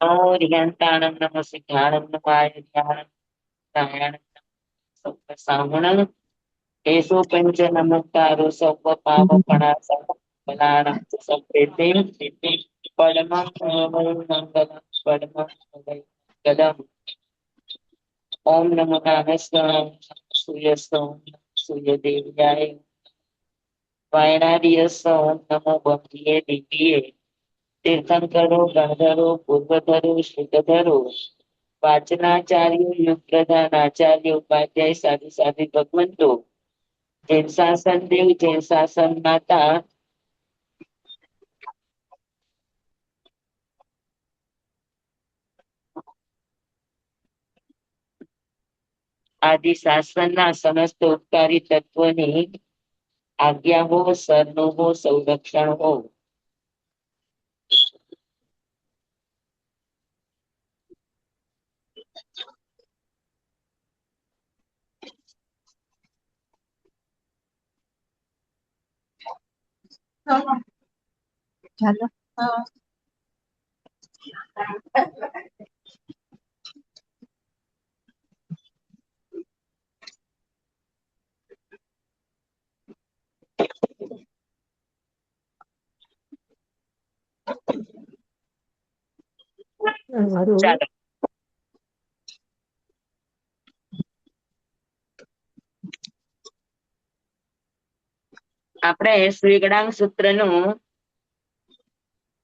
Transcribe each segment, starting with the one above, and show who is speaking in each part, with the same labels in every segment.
Speaker 1: રિયંતાણમ નમઃ સિદ્ધાણમ નમઃ આયુર્યાણમ નારાયણમ સૌ સામણમ એસો પંચ નમુકારો સૌ પાવ પણાસમ બલાણમ સપ્રેતિમ પરમં મંગલમ પરમં મંગલમ ઓમ નમો નારાયણ સૂર્યસ્તો સૂર્ય દેવ્યાય વાયણાદિયસ્ ઓમ નમો ભક્તિએ દિવ્યે તીર્થંકરો ગણધરો પૂર્વધરો શ્રીધરો વાચનાચાર્યો યુગ પ્રધાન આચાર્ય ઉપાધ્યાય સાધુ સાધુ ભગવંતો જૈન શાસન દેવ જૈન શાસન માતા આદિ શાસનના સમસ્ત ઉપકારી તત્વની આજ્ઞા હો સરનો હો સંરક્ષણ હો.
Speaker 2: ચાલો.
Speaker 1: ચાલો આપણે શ્રીગણાંગ સૂત્રનું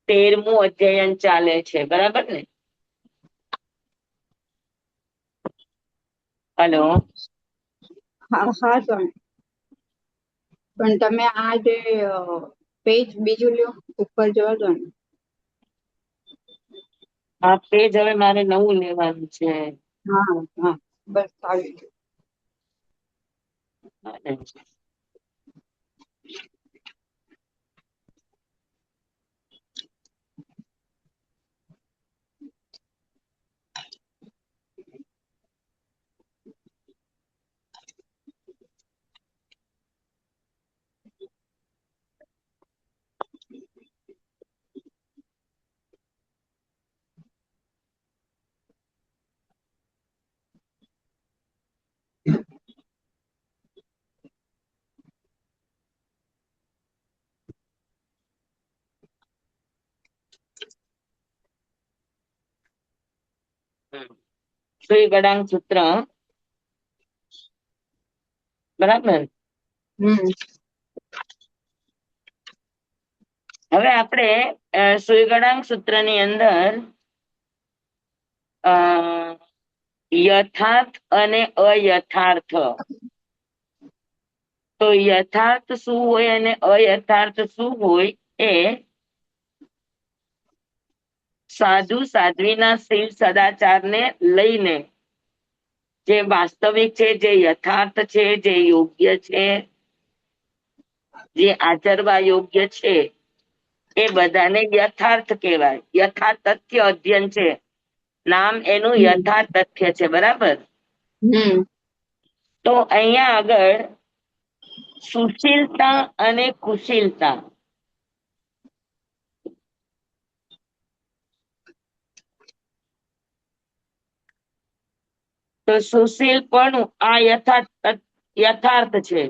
Speaker 1: 13મું અધ્યયન ચાલે છે, બરાબર ને? હલો.
Speaker 2: હા હા સ્વામી, પણ તમે આ જે પેજ બીજું લ્યો, ઉપર જવા દો ને.
Speaker 1: આ પેજ હવે મારે નવું લેવાનું છે.
Speaker 2: હા હા, બસ આવી ગયું.
Speaker 1: શ્રીગણાંગ સૂત્ર, બરાબર. હવે આપણે શ્રીગણાંગ સૂત્રની અંદર યથાર્થ અને અયથાર્થ, તો યથાર્થ શું હોય અને અયથાર્થ શું હોય એ સાધુ સાધ્વીના શીલ સદાચારને લઈને જે વાસ્તવિક છે, જે યથાર્થ છે, જે યોગ્ય છે, જે આચરવા યોગ્ય છે, એ બધાને યથાર્થ કહેવાય. યથાર્થ તથ્ય અધ્યયન છે, નામ એનું યથાર્થ તથ્ય છે, બરાબર. તો અહીંયા આગળ સુશીલતા અને કુશીલતા, તો સુશીલપણું આ યથાર્થ છે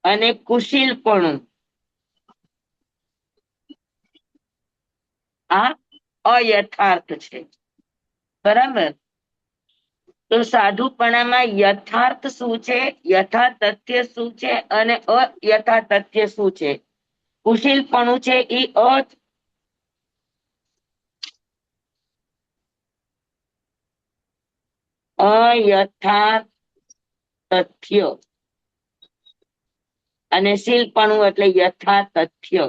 Speaker 1: અને કુશીલપણું આ અયથાર્થ છે, બરાબર. તો સાધુપણામાં યથાર્થ શું છે, યથાર્થ તથ્ય શું છે અને અયથાર્થ તથ્ય શું છે? કુશીલપણું છે એ અયથાર્થ તથ્ય અને શીલપણું એટલે યથાર્થ તથ્ય.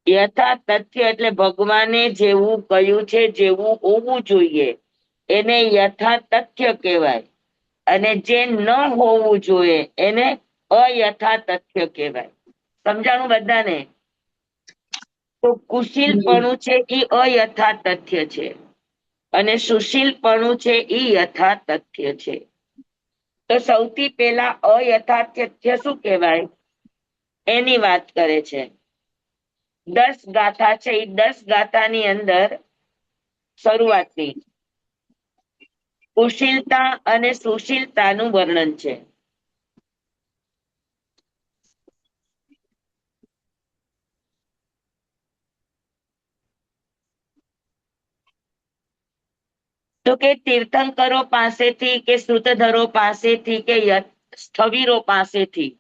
Speaker 1: યથાર્થ તથ્ય એટલે ભગવાને જેવું કહ્યું છે, જેવું હોવું જોઈએ, એને યથાર્થ તથ્ય કહેવાય. અને જે ન હોવું જોઈએ એને અયથાર્થ તથ્ય કહેવાય. સમજાણું બધાને? તો કુશીલપણું છે એ અયથાર્થ તથ્ય છે અને સુશીલપણું છે એ યથાર્થ તથ્ય છે. તો સૌથી પહેલા અયથાર્થ તથ્ય શું કહેવાય એની વાત કરે છે. 10 ગાથા છે, એ 10 ગાથાની અંદર શરૂઆતની કુશીલતા અને સુશીલતાનું વર્ણન છે. તો કે તીર્થંકરો પાસેથી કે શ્રુતધરો પાસેથી કે સ્થવિરો પાસેથી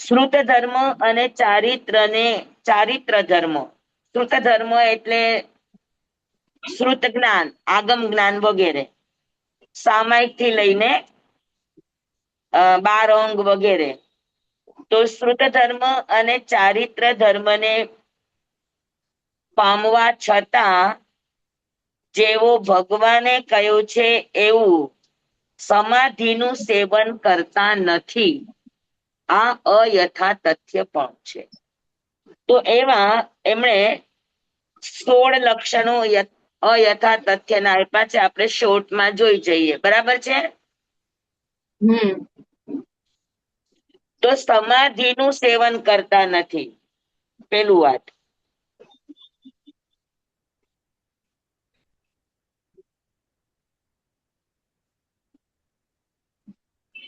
Speaker 1: શ્રુત ધર્મ અને ચારિત્ર ધર્મ. શ્રુત ધર્મ એટલે શ્રુત જ્ઞાન, આગમ જ્ઞાન વગેરે, સામાયિક થી લઈને 12 અંગ વગેરે. તો શ્રુત ધર્મ અને ચારિત્ર ધર્મને પામવા છતાં જેવો ભગવાને કહ્યું છે એવું સમાધિનું સેવન કરતા નથી, આ અયથા તથ્ય પણ છે. તો એવા એમણે 16 લક્ષણો અયથા તથ્યના આપ્યા છે. આપણે શોર્ટમાં જોઈ જઈએ. બરાબર છે? તો સમાધિનું સેવન કરતા નથી, પેલું વાત.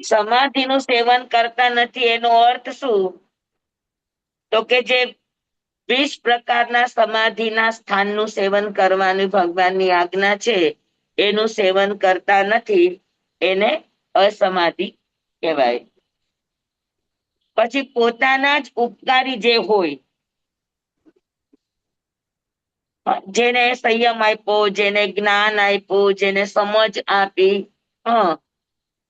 Speaker 1: સમાધિનું સેવન કરતા નથી એનો અર્થ શું? તો કે જે 20 પ્રકારના સમાધિના સ્થાનનું સેવન કરવાની ભગવાનની આજ્ઞા છે એનું સેવન કરતા નથી, એને અસમાધિ કહેવાય. પછી પોતાના જ ઉપકારી જે હોય, જેને સંયમ આપ્યો, જેને જ્ઞાન આપ્યું, જેને સમજ આપી,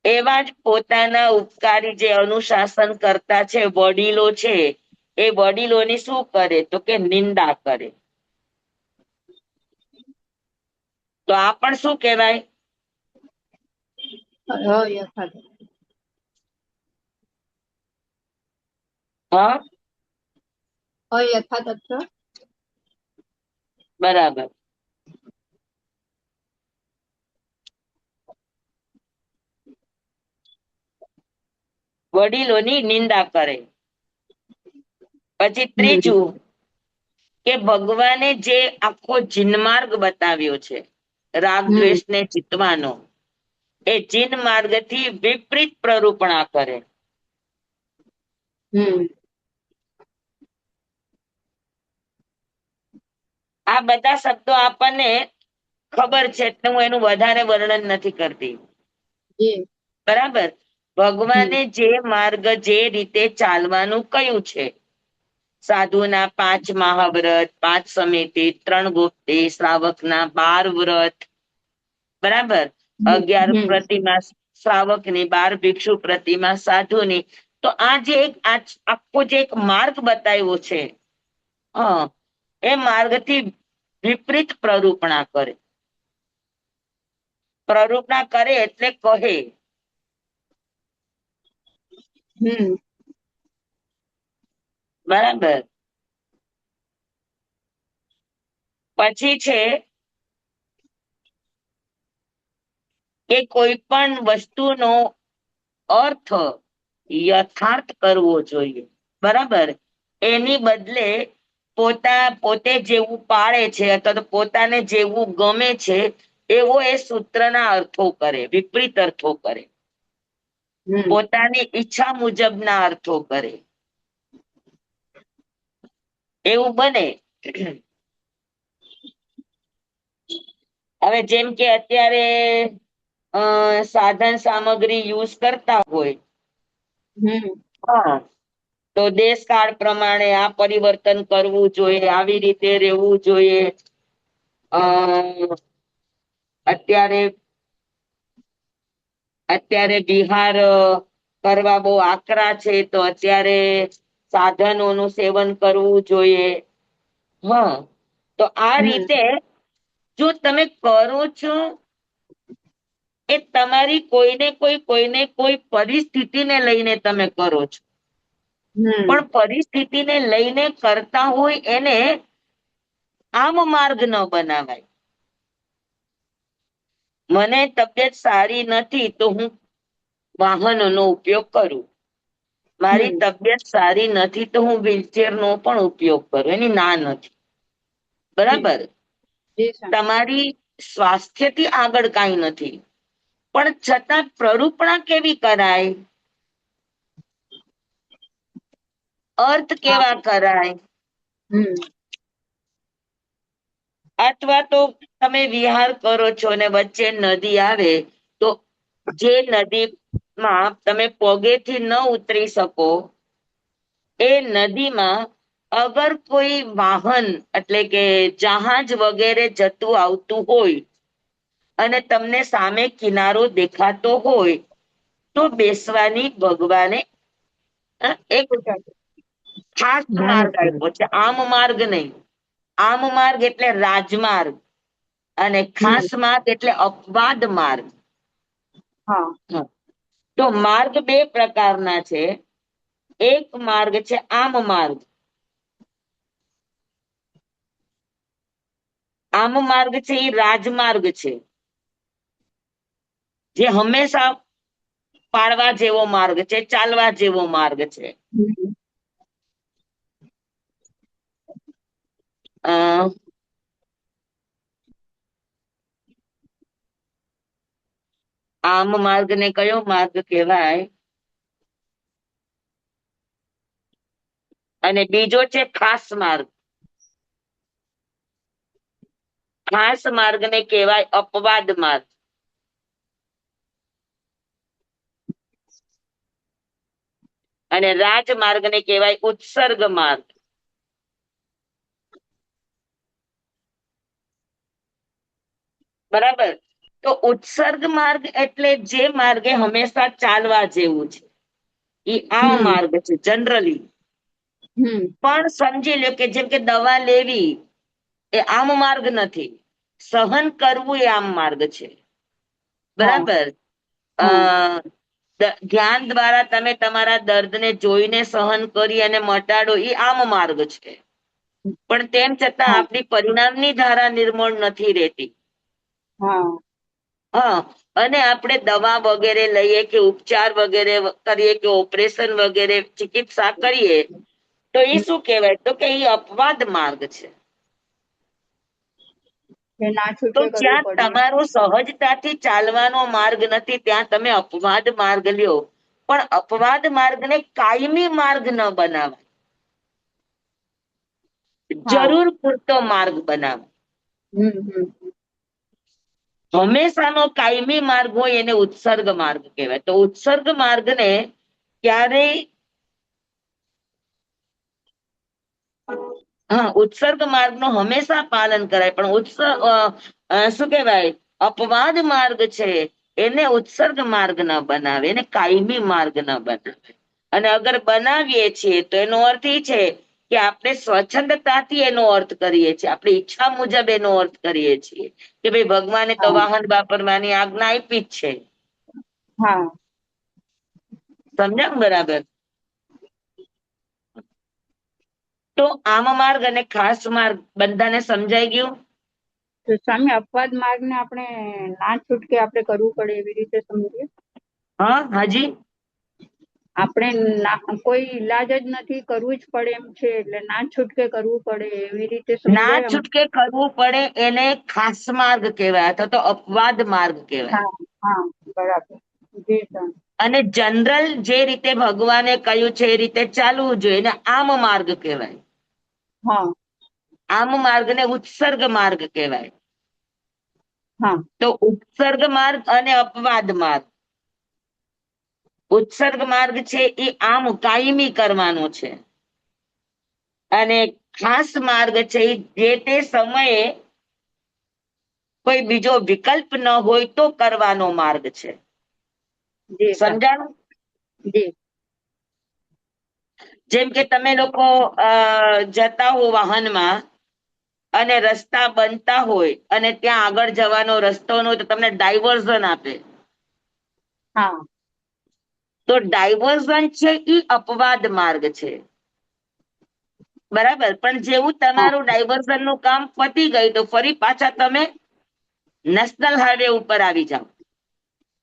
Speaker 1: એવા જ પોતાના ઉપકારી જે અનુશાસન કરતા છે, વડીલો છે, એ વડીલોની શું કરે? તો કે નિંદા કરે. તો આ પણ શું કહેવાય? હા,
Speaker 2: અયથા તથ્ય.
Speaker 1: બરાબર. વડીલોની નિંદા કરે. પછી ત્રીજું કે ભગવાને જે આખો જીનમાર્ગ બતાવ્યો છે રાગ દ્વેષને જીતવાનો, એ જીન માર્ગથી વિપરીત પ્રરૂપણા કરે. આ બધા શબ્દો આપણને ખબર છે એટલે હું એનું વધારે વર્ણન નથી કરતી. બરાબર. ભગવાને જે માર્ગ, જે રીતે ચાલવાનું કયું છે, સાધુના 5 મહાવ્રત, 5 સમિતિ, 3 ગુપ્તી, શ્રાવકના 12 વ્રત, બરાબર, 11 પ્રતિમા શ્રાવકની, 12 ભિક્ષુ પ્રતિમા સાધુની. તો આ જે આખો જે એક માર્ગ બતાવ્યો છે, એ માર્ગથી વિપરીત પ્રરૂપણા કરે. પ્રરૂપણા કરે એટલે કહે. બરાબર. પછી છે કે કોઈ પણ વસ્તુનો અર્થ યથાર્થ કરવો જોઈએ. બરાબર. એની બદલે પોતે જેવું પાળે છે અથવા તો પોતાને જેવું ગમે છે એવો એ સૂત્રના અર્થો કરે, વિપરીત અર્થો કરે, પોતાની ઈચ્છા મુજબના અર્થો કરે. એવું બને. હવે જેમ કે અત્યારે સાધન સામગ્રી યુઝ કરતા હોય, તો દેશકાળ પ્રમાણે આ પરિવર્તન કરવું જોઈએ, આવી રીતે રહેવું જોઈએ. અત્યારે બિહાર કરવા બહુ આકરા છે, તો અત્યારે સાધનોનું સેવન કરવું જોઈએ. તો આ રીતે જો તમે કરો છો એ તમારી કોઈને કોઈ પરિસ્થિતિને લઈને તમે કરો છો, પણ પરિસ્થિતિને લઈને કરતા હોય એને આમ માર્ગ ન બનાવાય. મને તબિયત સારી નથી તો હું વાહનનો ઉપયોગ કરું, મારી
Speaker 2: હમ
Speaker 1: તબિયત સારી નથી તો હું વ્હીલચેર નો પણ ઉપયોગ કરું, એની ના નથી.
Speaker 2: જી
Speaker 1: બરાબર.
Speaker 2: જી સર.
Speaker 1: તમારી સ્વાસ્થ્યથી આગળ કાંઈ નથી, પણ છતાં પ્રરૂપણા કેવી કરાય, અર્થ
Speaker 2: હા.
Speaker 1: કેવા કરાય,
Speaker 2: હમ
Speaker 1: અથવા તો તમે વિહાર કરો છો ને વચ્ચે નદી આવે તો જે નદીમાં તમે પગેથી ન ઉતરી શકો એ નદીમાં અગર કોઈ વાહન એટલે કે જહાજ વગેરે જતું આવતું હોય અને તમને સામે કિનારો દેખાતો હોય તો બેસવાની ભગવાને એક ખાસ માર્ગ આપ્યો છે, આમ માર્ગ નહીં. આમ માર્ગ એટલે રાજમાર્ગ અને
Speaker 2: હમ
Speaker 1: ખાસ માર્ગ એટલે અપવાદ માર્ગ.
Speaker 2: હા.
Speaker 1: તો માર્ગ બે પ્રકારના છે. એક માર્ગ છે આમ માર્ગ. આમ માર્ગ છે એ રાજમાર્ગ છે, જે હંમેશા પાળવા જેવો માર્ગ છે, ચાલવા જેવો માર્ગ છે.
Speaker 2: હમ
Speaker 1: અ આમ માર્ગ ને કયો માર્ગ કહેવાય? અને બીજો છે ખાસ માર્ગ. ખાસ માર્ગ ને કહેવાય અપવાદ માર્ગ. અને રાજમાર્ગ ને કહેવાય ઉત્સર્ગ માર્ગ. બરાબર. તો ઉત્સર્ગ માર્ગ એટલે જે માર્ગે હંમેશા ચાલવા જેવું છે, એ આ
Speaker 2: હમ
Speaker 1: માર્ગ છે જનરલી.
Speaker 2: હમ
Speaker 1: પણ સમજી લો કે જેમ કે દવા લેવી એ આમ માર્ગ નથી, સહન કરવું એ આમ માર્ગ છે.
Speaker 2: હા
Speaker 1: બરાબર. અ
Speaker 2: હા
Speaker 1: ધ્યાન દ્વારા તમે તમારા દર્દને જોઈને સહન કરી અને મટાડો એ આમ માર્ગ છે. પણ તેમ છતાં
Speaker 2: હા
Speaker 1: આપણી પરિણામની ધારા નિર્મળ નથી રહેતી.
Speaker 2: હા
Speaker 1: હા. અને આપણે દવા વગેરે લઈએ કે ઉપચાર વગેરે કરીએ કે ઓપરેશન વગેરે ચિકિત્સા કરીએ તો એ શું કહેવાય, તો કે એ અપવાદ માર્ગ છે.
Speaker 2: એ ના
Speaker 1: તો
Speaker 2: છૂટકે કરવું
Speaker 1: જ્યાં
Speaker 2: પડે.
Speaker 1: તમારો સહજતાથી ચાલવાનો માર્ગ નથી ત્યાં તમે અપવાદ માર્ગ લ્યો, પણ અપવાદ માર્ગને કાયમી માર્ગ ન બનાવાય,
Speaker 2: હા.
Speaker 1: જરૂર પૂરતો માર્ગ બનાવો.
Speaker 2: હમ
Speaker 1: હંમેશાનો કાયમી માર્ગ હોય એને ઉત્સર્ગ માર્ગ કહેવાય. તો ઉત્સર્ગ માર્ગને ક્યારેય હા, ઉત્સર્ગ માર્ગનું હંમેશા પાલન કરાય, પણ શું કહેવાય અપવાદ માર્ગ છે એને ઉત્સર્ગ માર્ગ ના બનાવે, એને કાયમી માર્ગ ના બનાવે. અને અગર બનાવીએ છીએ તો એનો અર્થ એ છે કે આપણે સ્વચ્છંદતાથી એનો અર્થ કરીએ છીએ, આપણી ઈચ્છા મુજબ એનો અર્થ કરીએ છીએ કે ભાઈ ભગવાને તો
Speaker 2: હા
Speaker 1: વાહન વાપરવાની આજ્ઞા આપી જ છે.
Speaker 2: હા.
Speaker 1: સમજ્યા બરાબર. તો આમ માર્ગ અને ખાસ માર્ગ બધાને સમજાઈ ગયું?
Speaker 2: તો સ્વામી અપવાદ માર્ગ ને આપણે ના છૂટકે આપણે કરવું પડે એવી રીતે સમજીએ.
Speaker 1: હા હાજી.
Speaker 2: આપણે કોઈ ઈલાજ જ નથી, કરવું જ પડે એમ છે એટલે ના છૂટકે કરવું પડે એવી રીતે
Speaker 1: ના
Speaker 2: સમજાય એમ.
Speaker 1: છૂટકે કરવું પડે એને ખાસ માર્ગ કહેવાય અથવા તો અપવાદ માર્ગ કહેવાય.
Speaker 2: હા હા બરાબર. જી સર.
Speaker 1: અને જનરલ જે રીતે ભગવાને કહ્યું છે એ રીતે ચાલવું જોઈએ એને આમ માર્ગ કહેવાય.
Speaker 2: હા.
Speaker 1: આમ માર્ગને ઉત્સર્ગ માર્ગ કહેવાય.
Speaker 2: હા.
Speaker 1: તો ઉત્સર્ગ માર્ગ અને અપવાદ માર્ગ. ઉત્સર્ગ માર્ગ છે એ આમ કાયમી કરવાનો છે, અને ખાસ માર્ગ છે જે તે સમયે કોઈ બીજો વિકલ્પ ન હોય તો કરવાનો માર્ગ છે.
Speaker 2: જી સર.
Speaker 1: સમજાણું?
Speaker 2: જી.
Speaker 1: જેમ કે તમે લોકો જતા હો વાહનમાં અને રસ્તા બનતા હોય અને ત્યાં આગળ જવાનો રસ્તો ન હોય તો તમને ડાયવર્ઝન આપે.
Speaker 2: હા.
Speaker 1: તો ડાયવર્ઝન છે ઈ અપવાદ માર્ગ છે. બરાબર. પણ જેવું
Speaker 2: હા
Speaker 1: તમારું ડાયવર્ઝન નું કામ પતી ગયું તો ફરી પાછા તમે નેશનલ હાઈવે ઉપર આવી જાઓ.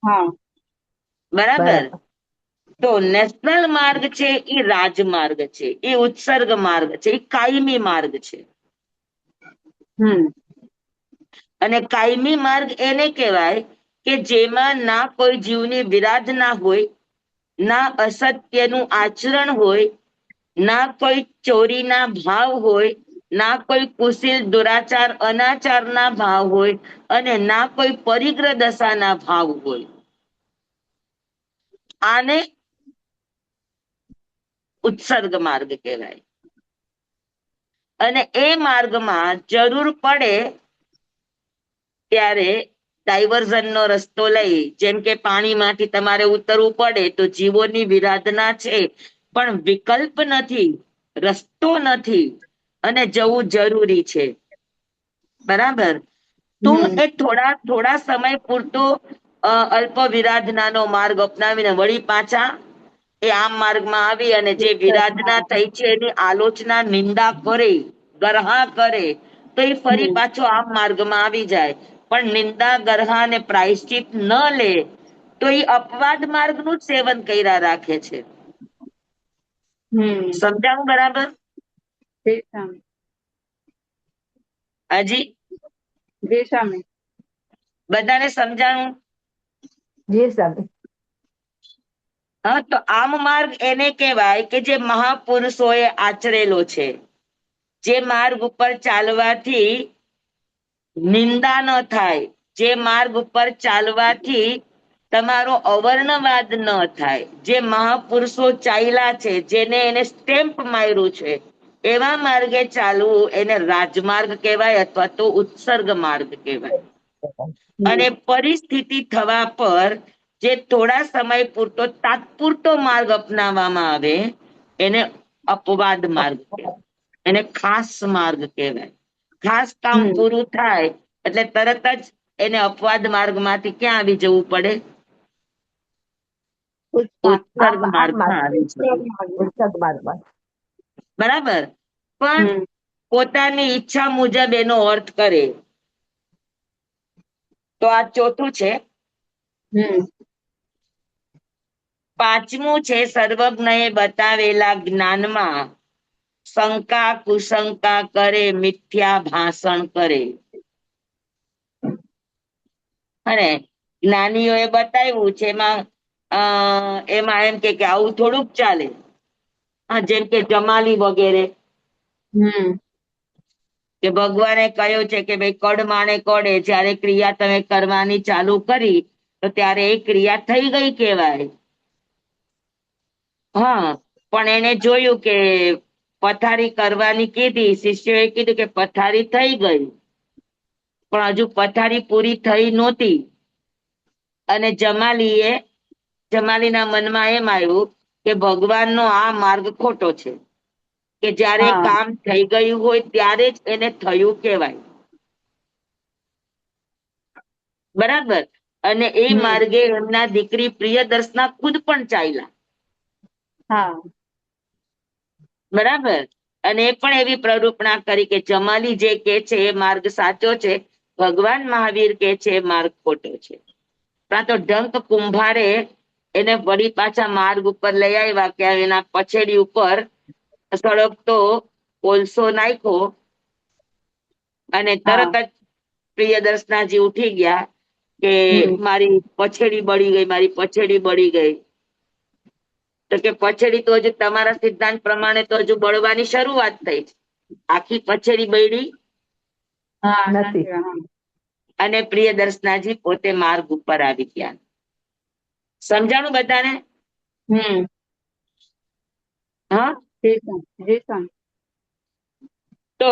Speaker 2: હા
Speaker 1: બરાબર.
Speaker 2: બરાબર.
Speaker 1: તો નેશનલ માર્ગ છે એ રાજમાર્ગ છે, એ ઉત્સર્ગ માર્ગ છે, એ કાયમી માર્ગ છે.
Speaker 2: હમ
Speaker 1: અને કાયમી માર્ગ એને કહેવાય કે જેમાં ના કોઈ જીવની વિરાધના હોય, ના અસત્યનું આચરણ હોય, ના કોઈ ચોરીના ભાવ હોય, ના કોઈ કુશીલ દુરાચાર અનાચારના ભાવ હોય, અને ના કોઈ પરિગ્રહ દશાના ભાવ હોય. આને ઉત્સર્ગ માર્ગ કહેવાય. અને એ માર્ગમાં જરૂર પડે ત્યારે ડાયવર્ઝનનો રસ્તો લઈ, જેમ કે પાણીમાંથી તમારે ઉતરવું પડે તો જીવોની વિરાધના છે, પણ વિકલ્પ નથી, રસ્તો નથી, અને જવું જરૂરી છે. બરાબર. તો
Speaker 2: હમ
Speaker 1: એ થોડા સમય પૂરતો અલ્પ વિરાધનાનો માર્ગ અપનાવીને વળી પાછા એ આમ માર્ગમાં આવી અને જે વિરાધના થઈ છે એની આલોચના નિંદા કરે, ગરહા કરે, તો એ ફરી
Speaker 2: હમ
Speaker 1: પાછો આમ માર્ગમાં આવી જાય. પણ નિંદા ગરહા અને પ્રાયશ્ચિત ન લે તો એ અપવાદ માર્ગનું જ સેવન કર્યા રાખે છે.
Speaker 2: હમ
Speaker 1: સમજાવું બરાબર?
Speaker 2: જી સ્વામી.
Speaker 1: હાજી
Speaker 2: જી સ્વામી.
Speaker 1: બધાને સમજાણું?
Speaker 3: જી સ્વામી.
Speaker 1: હા, તો આમ માર્ગ એને કહેવાય કે જે મહાપુરુષોએ આચરેલો છે, જે માર્ગ ઉપર ચાલવાથી નિંદા ન થાય, જે માર્ગ ઉપર ચાલવાથી તમારો અવર્ણવાદ ન થાય, જે મહાપુરુષો ચાલ્યા છે, જેને એને સ્ટેમ્પ માર્યું છે, એવા માર્ગે ચાલવું એને રાજમાર્ગ કહેવાય અથવા તો ઉત્સર્ગ માર્ગ કહેવાય. અને
Speaker 2: હમ
Speaker 1: પરિસ્થિતિ થવા પર જે થોડા સમય પૂરતો તાત્પૂરતો માર્ગ અપનાવવામાં આવે એને અપવાદ માર્ગ કહેવાય, એને ખાસ માર્ગ કહેવાય. ખાસ કામ
Speaker 2: હમ
Speaker 1: પૂરું થાય એટલે તરત જ એને અપવાદ માર્ગમાંથી ક્યાં આવી જવું પડે? ઉત્સર્ગ
Speaker 3: આમ
Speaker 1: માર્ગમાં આવી જવું.
Speaker 3: ઉત્સર્ગ માર્ગમાં.
Speaker 1: બરાબર. પણ
Speaker 2: હમ
Speaker 1: પોતાની ઈચ્છા મુજબ એનો અર્થ કરે. તો આ ચોથું છે.
Speaker 2: હમ
Speaker 1: પાંચમું છે સર્વજ્ઞએ બતાવેલા જ્ઞાનમાં શંકા કુશંકા કરે, મિથ્યા ભાષણ કરે. અને જ્ઞાનીઓએ બતાવ્યું છે એમાં એમ કે આવું થોડુંક ચાલે. હા, જેમ કે જમાલી વગેરે,
Speaker 2: હમ
Speaker 1: કે ભગવાને કહ્યું છે કે ભાઈ કડ માણે કડે, જયારે ક્રિયા તમે કરવાની ચાલુ કરી તો ત્યારે એ ક્રિયા થઈ ગઈ કહેવાય. હા, પણ એને જોયું કે પથારી કરવાની કીધી, શિષ્યોએ કીધું કે પથારી થઈ ગઈ, પણ હજુ પથારી પૂરી થઈ નહોતી. અને જમાલીના મનમાં એમ આવ્યું કે ભગવાનનો આ માર્ગ ખોટો છે, કે જ્યારે
Speaker 2: હા
Speaker 1: કામ થઈ ગયું હોય ત્યારે જ એને થયું કહેવાય. બરાબર. અને એ
Speaker 2: હમ
Speaker 1: માર્ગે એમના દીકરી પ્રિયદર્શના ખુદ પણ ચાલ્યા.
Speaker 2: હા
Speaker 1: બરાબર. અને એ પણ એવી પ્રરૂપણા કરી કે જમાલી જે કે છે એ માર્ગ સાચો છે, ભગવાન મહાવીર કે છે એ માર્ગ ખોટો છે. પણ તો ડંક કુંભારે એને વળી પાછા માર્ગ ઉપર લઈ આવ્યા કે એના પછેડી ઉપર સળગતો કોલસો નાખ્યો અને
Speaker 2: હા
Speaker 1: તરત જ પ્રિયદર્શનાજી ઉઠી ગયા કે
Speaker 2: હમ
Speaker 1: મારી પછેડી બળી ગઈ, મારી પછેડી બળી ગઈ. તો કે પછેડી તો હજુ તમારા સિદ્ધાંત પ્રમાણે તો હજુ બળવાની શરૂઆત થઈ છે, આખી પછેડી બળી
Speaker 2: હા
Speaker 3: નથી.
Speaker 2: નથી હા
Speaker 1: અને પ્રિયદર્શનાજી પોતે માર્ગ ઉપર આવી ગયા. સમજાણું બધાને?
Speaker 2: હમ
Speaker 1: હા.
Speaker 2: જી સ્વામી. જી સ્વામી.
Speaker 1: તો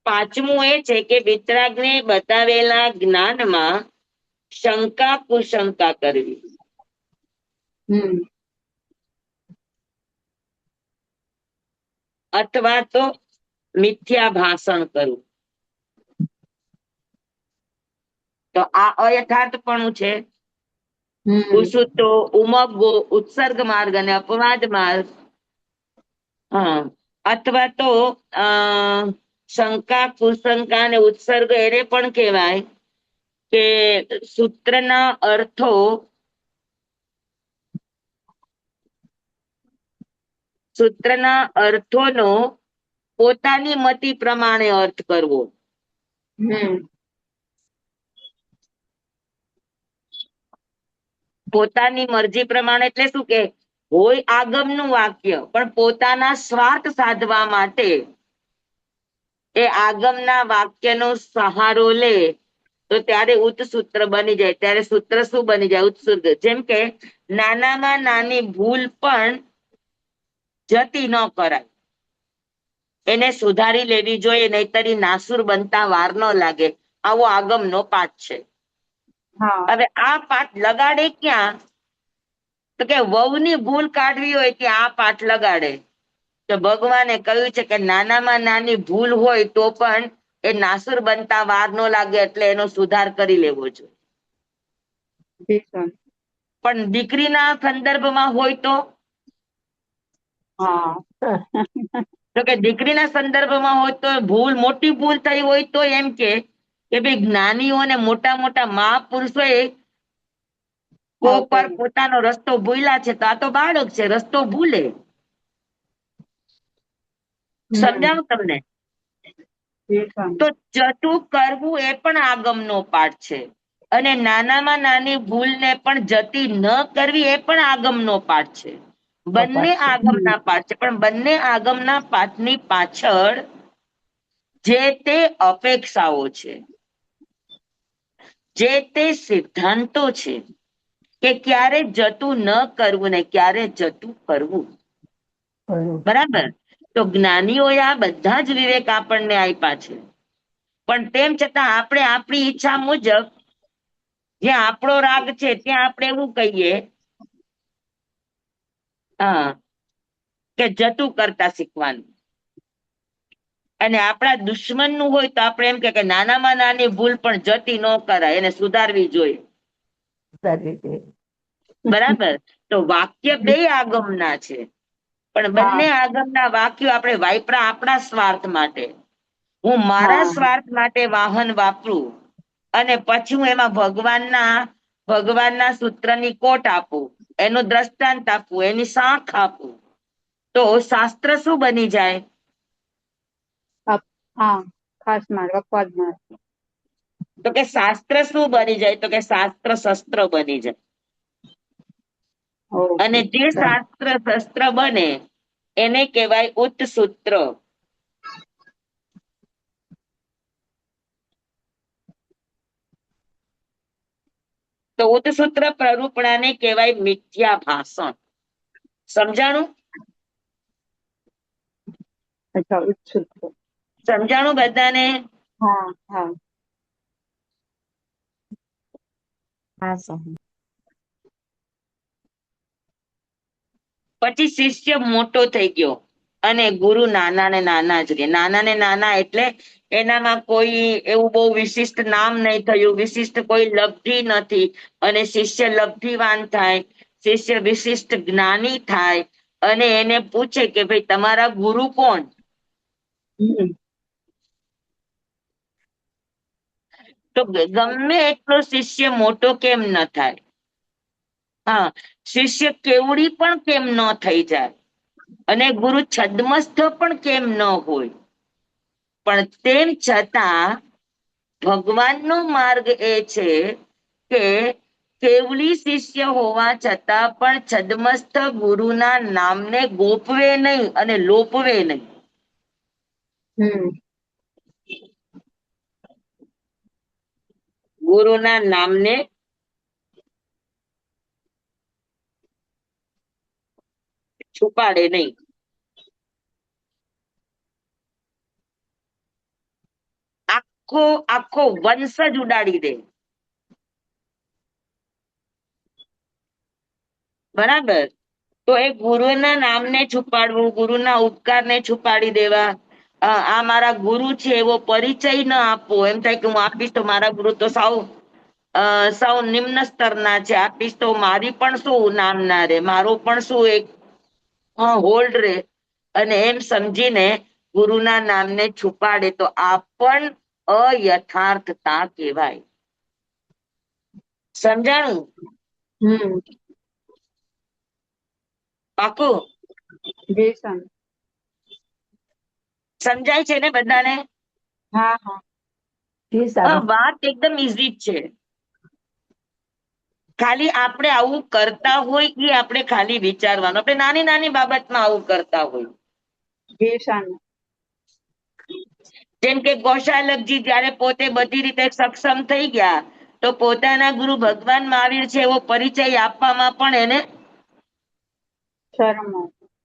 Speaker 1: પાંચમું એ છે કે વિતરાગને બતાવેલા જ્ઞાનમાં શંકા કુશંકા કરવી.
Speaker 2: હમ
Speaker 1: અથવા તો મિથ્યા ભાષણ કરવું. તો આ અયથાર્થપણું છે.
Speaker 2: હમ
Speaker 1: પૂછું તો ઉમગવો, ઉત્સર્ગ માર્ગ અને અપવાદ માર્ગ. હા, અથવા તો અ શંકા કુશંકા અને ઉત્સર્ગ એને પણ કહેવાય કે સૂત્રના અર્થો સૂત્રના અર્થોનો પોતાની મતિ પ્રમાણે અર્થ કરવો. પોતાની મરજી પ્રમાણે એટલે શું કે હોય આગમનું વાક્ય પણ પોતાના સ્વાર્થ સાધવા માટે એ આગમના વાક્યનો સહારો લે તો ત્યારે ઉત્સૂત્ર બની જાય. ત્યારે સૂત્ર શું બની જાય? ઉત્સૂત્ર. જેમ કે નાનામાં નાની ભૂલ પણ જતી ન કરાય, એને સુધારી લેવી જોઈએ, નહીતર નાસુર બનતા વાર ન લાગે. આવો આગમનો પાઠ છે. હવે આ પાઠ લગાડે ક્યાં? તો કે વહુની ભૂલ કાઢવી હોય ત્યાં આ પાઠ લગાડે. તો ભગવાને કહ્યું છે કે નાનામાં નાની ભૂલ હોય તો પણ એ નાસુર બનતા વાર ન લાગે, એટલે એનો સુધાર કરી લેવો જોઈએ. પણ દીકરીના સંદર્ભમાં હોય તો કે દીકરીના સંદર્ભમાં હોય તો ભૂલ, મોટી ભૂલ થઈ હોય તો એમ કે ભાઈ જ્ઞાનીઓ અને મોટા મોટા મહાપુરુષોએ કોક વાર પોતાનો રસ્તો ભૂલ્યા છે, તો આ તો બાળક છે, રસ્તો ભૂલે. સમજાવું તમને? તો જતું કરવું એ પણ આગમનો પાઠ છે, અને નાનામાં નાની ભૂલને પણ જતી ન કરવી એ પણ આગમનો પાઠ છે. બંને આગમના પાઠ છે, પણ બંને આગમના પાઠની પાછળ જે તે અપેક્ષાઓ છે, જે તે સિદ્ધાંતો છે કે ક્યારે જતું ન કરવું ને ક્યારે જતું કરવું. બરાબર? તો જ્ઞાનીઓએ આ બધા જ વિવેક આપણને આપ્યા છે, પણ તેમ છતાં આપણે આપણી ઈચ્છા મુજબ જ્યાં આપણો રાગ છે ત્યાં આપણે એવું કહીએ કે જતું કરતા શીખવાનું, અને આપણા દુશ્મન નું હોય તો આપણે એમ કે નાનામાં નાની ભૂલ પણ જતી ન કરાય, એને સુધારવી જોઈએ. બરાબર? તો વાક્ય બે આગમના છે, પણ બંને આગમના વાક્યો આપણે વાપરા આપણા સ્વાર્થ માટે. હું મારા સ્વાર્થ માટે વાહન વાપરું અને પછી હું એમાં ભગવાનના સૂત્રની કોટ આપું, એનું દ્રષ્ટાંત આપું, એની સાંખ આપું, તો શાસ્ત્ર શું બની જાય? તો કે શાસ્ત્ર શું બની જાય? તો કે શાસ્ત્ર શસ્ત્ર બની જાય. અને જે શાસ્ત્ર શસ્ત્ર બને એને કહેવાય ઉત્સૂત્ર. તો ઉત્સૂત્ર પ્રરૂપણાને કહેવાય મિથ્યા ભાષણ. સમજાણું? સમજાણું બધાને? પછી શિષ્ય મોટો થઈ ગયો અને ગુરુ નાના ને નાના જ રહે. નાના ને નાના એટલે એનામાં કોઈ એવું બહુ વિશિષ્ટ નામ નહીં થયું, વિશિષ્ટ કોઈ લબ્ધિ નથી, અને શિષ્ય લબ્ધિવાન થાય, શિષ્ય વિશિષ્ટ જ્ઞાની થાય, અને એને પૂછે કે ભાઈ તમારા ગુરુ કોણ? તો ગમે એટલો શિષ્ય મોટો કેમ ન થાય, શિષ્ય કેવડી પણ કેમ ન થઈ જાય, અને ગુરુ છદ્મસ્થ પણ કેમ ન હોય, પણ તેમ છતાં ભગવાનનો માર્ગ એ છે કે કેવલી શિષ્ય હોવા છતાં પણ છદ્મસ્થ ગુરુના નામને ગોપવે નહીં અને લોપવે નહીં. ગુરુના નામને છુપાડે નહીં. આખો વંશ જ ઉડાડી દે. બરાબર? તો એ ગુરુના નામને છુપાડવું, ગુરુના ઉપકારને છુપાડી દેવા, આ મારા ગુરુ છે એવો પરિચય ન આપવો. એમ થાય કે હું આપીશ તો મારા ગુરુ તો સાવ નિમ્ન સ્તરના છે, આપીશ તો મારી પણ શું નામના રે, મારો પણ શું એક હોલ્ડ રે, અને એમ સમજીને ગુરુના નામને છુપાડે તો આ પણ અયથાર્થતા કહેવાય. સમજાણું? પાકું?
Speaker 2: વ્યસન.
Speaker 1: સમજાય છે ને બધાને?
Speaker 2: હા હા.
Speaker 3: જી સ્વામી.
Speaker 1: વાત એકદમ ઈઝી જ છે. ખાલી આપણે આવું કરતા હોય એ આપણે ખાલી વિચારવાનું. આપણે નાની નાની બાબતમાં આવું કરતા હોય.
Speaker 2: વ્યસન.
Speaker 1: જેમ કે ગોશાલકજી જયારે પોતે બધી રીતે સક્ષમ થઈ ગયા તો પોતાના ગુરુ ભગવાન મહાવીર છે એવો પરિચય આપવામાં પણ એને
Speaker 2: શરમ.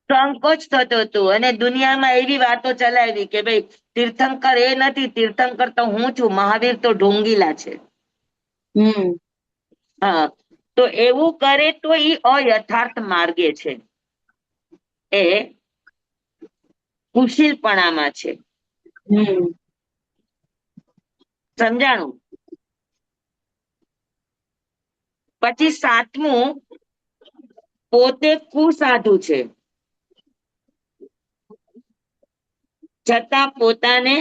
Speaker 1: સંકોચ થતો હતો અને દુનિયામાં એવી વાતો ચલાવી કે ભાઈ તીર્થંકર એ નથી, તીર્થંકર તો હું છું, મહાવીર તો ઢોંગીલા છે.
Speaker 2: હમ.
Speaker 1: હા, તો એવું કરે તો એ અયથાર્થ માર્ગે છે, એ કુશીલપણામાં છે.
Speaker 2: હમ.
Speaker 1: સમજાણું? પછી સાતમું, પોતે કુસાધુ છે છતાં પોતાને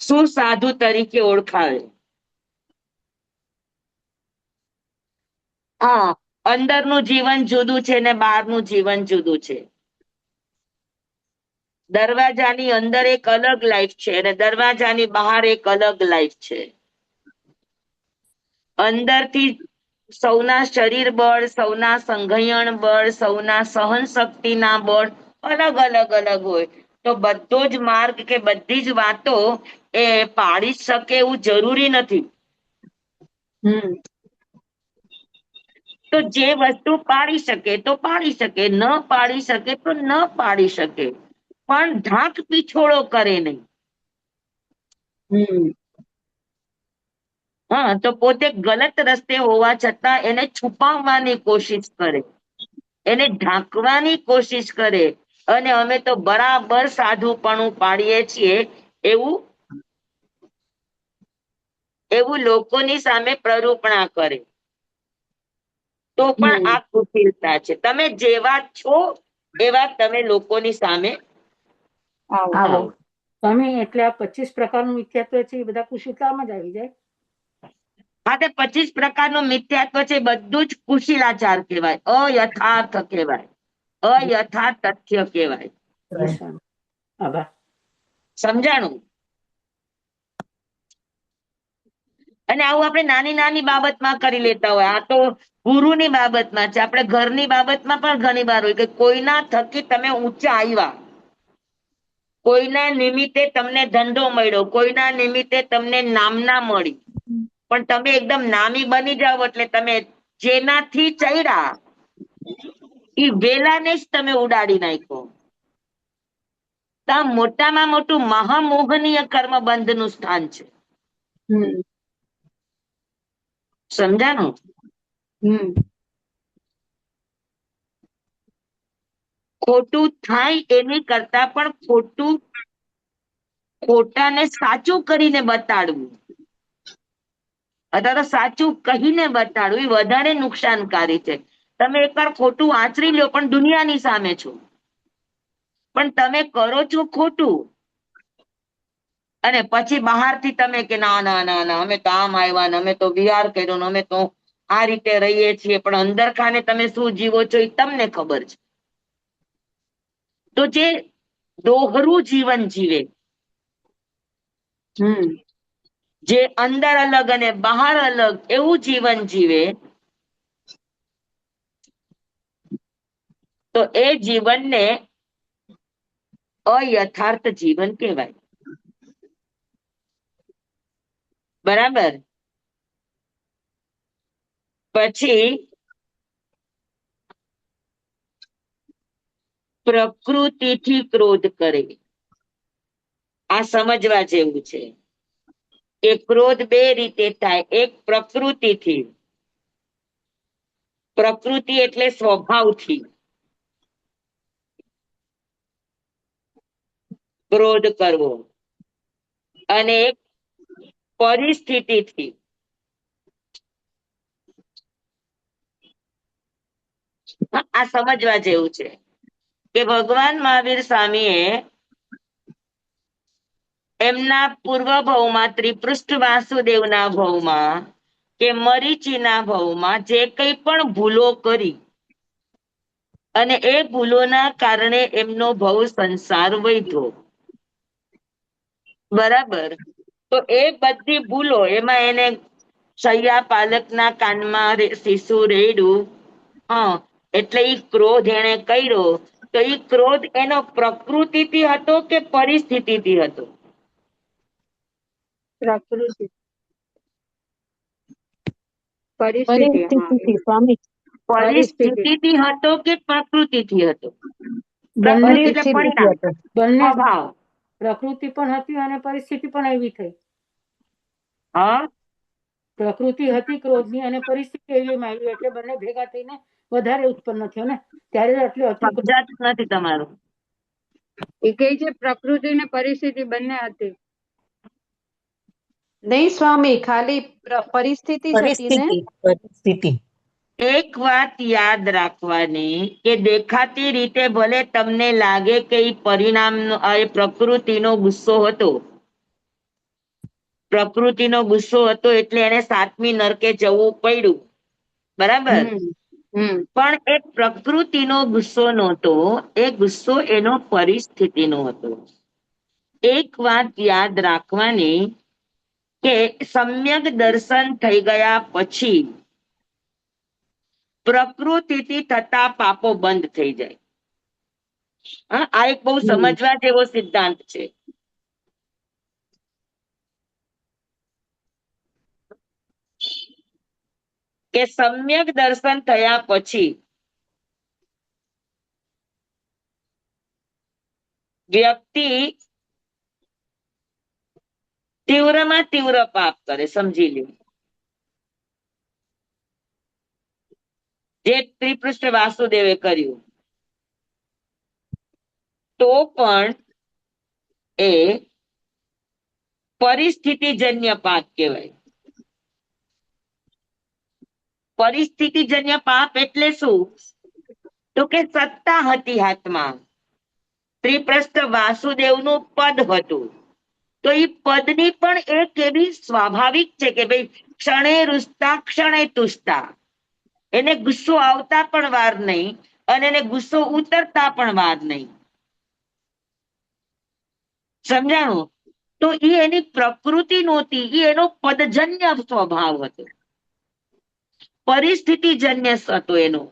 Speaker 1: સુસાધુ તરીકે ઓળખાવે. હા, અંદરનું જીવન જુદું છે ને બહારનું જીવન જુદું છે. દરવાજાની અંદર એક અલગ લાઈફ છે અને દરવાજાની બહાર એક અલગ લાઈફ છે. અંદરથી સૌના શરીર બળ, સૌના સંઘયણ બળ, સૌના સહન શક્તિના બળ અલગ અલગ અલગ હોય. તો બધો જ માર્ગ કે બધી જ વાતો એ પાડી શકે એવું જરૂરી નથી.
Speaker 2: હમ.
Speaker 1: તો જે વસ્તુ પાડી શકે તો પાડી શકે, ન પાડી શકે તો ન પાડી શકે, પણ ઢાંક પીછોડો કરે નહીં.
Speaker 2: હમ.
Speaker 1: હા, તો પોતે ગલત રસ્તે હોવા છતાં એને છુપાવવાની કોશિશ કરે, એને ઢાંકવાની કોશિશ કરે અને અમે તો બરાબર સાધુપણું પાડીએ છીએ એવું એવું લોકોની સામે પ્રરૂપણા કરે. તો પણ
Speaker 2: હમ.
Speaker 1: આ કુશીલતા છે. તમે જેવા છો એવા તમે લોકોની સામે
Speaker 2: આવો.
Speaker 3: આવો.
Speaker 1: આવો.
Speaker 4: સ્વામી, એટલે આ 25 પ્રકારનું મિથ્યાત્વ છે એ બધા કુશીલતામાં જ આવી જાય?
Speaker 1: હા, તે 25 પ્રકારનું મિથ્યાત્વ છે, બધું જ કુશીલાચાર કહેવાય, અયથાર્થ કહેવાય, અયથાર્થ તથ્ય કહેવાય.
Speaker 4: જી સ્વામી, આભાર.
Speaker 1: સમજાણું? અને આવું આપણે નાની નાની બાબતમાં કરી લેતા હોય. આ તો ગુરુની બાબતમાં છે. આપણે ઘરની બાબતમાં પણ ઘણી વાર હોય કે કોઈના થકી તમે ઊંચા આવ્યા, કોઈના નિમિત્તે તમને ધંધો મળ્યો, કોઈના નિમિત્તે તમને નામના મળી, પણ તમે એકદમ નામી બની જાઓ એટલે તમે જેનાથી ચડ્યા એ વેલાને જ તમે ઉડાડી નાખ્યો. તો આ મોટામાં મોટું મહામોહનીય કર્મ બંધનું સ્થાન છે.
Speaker 2: હમ.
Speaker 1: સમજાણું?
Speaker 2: હમ.
Speaker 1: ખોટું થાય એની કરતા પણ ખોટાને સાચું કરીને બતાડવું અથવા તો સાચું કહીને બતાડવું એ વધારે નુકસાનકારી છે. તમે એકવાર ખોટું આચરી લો પણ દુનિયાની સામે છો, પણ તમે કરો છો ખોટું અને પછી બહારથી તમે કે ના ના ના ના અમે તો આમ આવ્યા ને અમે તો વિહાર કર્યો ને અમે તો આ રીતે રહીએ છીએ, પણ અંદર ખાને તમે શું જીવો છો એ તમને ખબર છે. તો જે દોહરું જીવન જીવે,
Speaker 2: હમ.
Speaker 1: જે અંદર અલગ અને બહાર અલગ એવું જીવન જીવે, તો એ જીવનને અયથાર્થ જીવન કહેવાય. બરાબર? પછી પ્રકૃતિથી ક્રોધ કરે. આ સમજવા જેવું છે કે ક્રોધ બે રીતે થાય. એક પ્રકૃતિથી, પ્રકૃતિ એટલે સ્વભાવથી ક્રોધ કરવો, અને એક પરિસ્થિતિથી. આ સમજવા જેવું છે કે ભગવાન મહાવીર સ્વામીએ એમના પૂર્વ ભવમાં ત્રિપૃષ્ઠ વાસુદેવના ભવમાં કે મરીચીના ભવમાં જે કંઈ પણ ભૂલો કરી અને એ ભૂલોના કારણે એમનો ભવ સંસાર વધ્યો. બરાબર. તો એ બધી ભૂલો એમાં એને સૈયા પાલકના કાનમાં શિશુ રેડ્યું. હા, એટલે ઈ ક્રોધ એને કર્યો. તો ઈ ક્રોધ એનો પ્રકૃતિથી હતો કે પરિસ્થિતિથી હતો?
Speaker 2: પ્રકૃતિ પરિસ્થિતિ, હા,
Speaker 3: પરિસ્થિતિથી સ્વામી.
Speaker 2: પરિસ્થિતિ
Speaker 1: પરિસ્થિતિથી હતો કે પ્રકૃતિથી હતો?
Speaker 4: બંને
Speaker 1: પ્રકૃતિ એટલે
Speaker 3: પરિસ્થિતિથી
Speaker 1: પરિણામ,
Speaker 3: હતો.
Speaker 4: બંને
Speaker 1: સ્વભાવ.
Speaker 4: પ્રકૃતિ પણ હતી અને પરિસ્થિતિ પણ એવી થઈ.
Speaker 1: હા,
Speaker 4: પ્રકૃતિ હતી ક્રોધની અને પરિસ્થિતિ એવી આવી, એટલે બંને ભેગા થઈને વધારે ઉત્પન્ન થયો ને. ત્યારે આટલી અતિ ક્રોધ.
Speaker 1: સમજાતું નથી તમારું.
Speaker 2: એ કહે છે પ્રકૃતિ ને પરિસ્થિતિ બંને હતી.
Speaker 3: નહીં સ્વામી, ખાલી પરિસ્થિતિ જ હતી ને.
Speaker 5: પરિસ્થિતિ.
Speaker 1: એક વાત યાદ રાખવાની કે દેખાતી રીતે ભલે તમને લાગે કે એ પરિણામ એ પ્રકૃતિનો ગુસ્સો હતો. પ્રકૃતિનો ગુસ્સો હતો એટલે એને 7મી નરકે જવું પડ્યું. બરાબર. પણ એ પ્રકૃતિનો ગુસ્સો નહોતો, એ ગુસ્સો એનો પરિસ્થિતિનો હતો. એક વાત યાદ રાખવાની કે સમ્યક દર્શન થઈ ગયા પછી પ્રકૃતિથી થતા પાપો બંધ થઈ જાય. હા, આ એક બહુ સમજવા જેવો સિદ્ધાંત છે. કે સમ્યક દર્શન થયા પછી વ્યક્તિ તીવ્રમાં તીવ્ર પાપ કરે. સમજી લે જે શ્રીકૃષ્ણ વાસુદેવે કર્યું, તો પણ એ પરિસ્થિતિજન્ય પાપ કહેવાય. પરિસ્થિતિજન્ય પાપ એટલે શું? તો કે સત્તા હતી હાથમાં. શ્રીકૃષ્ણ વાસુદેવનું પદ હતું. તો એ પદની પણ એક એવી સ્વાભાવિક છે કે ભાઈ ક્ષણે રૂસ્તા ક્ષણે તુષ્ટા. એને ગુસ્સો આવતા પણ વાર નહીં અને એને ગુસ્સો ઉતરતા પણ વાર નહીં. સમજાણું? તો એ એની પ્રકૃતિ નહોતી, એ એનો પદજન્ય સ્વભાવ હતો. પરિસ્થિતિજન્ય હતો એનો.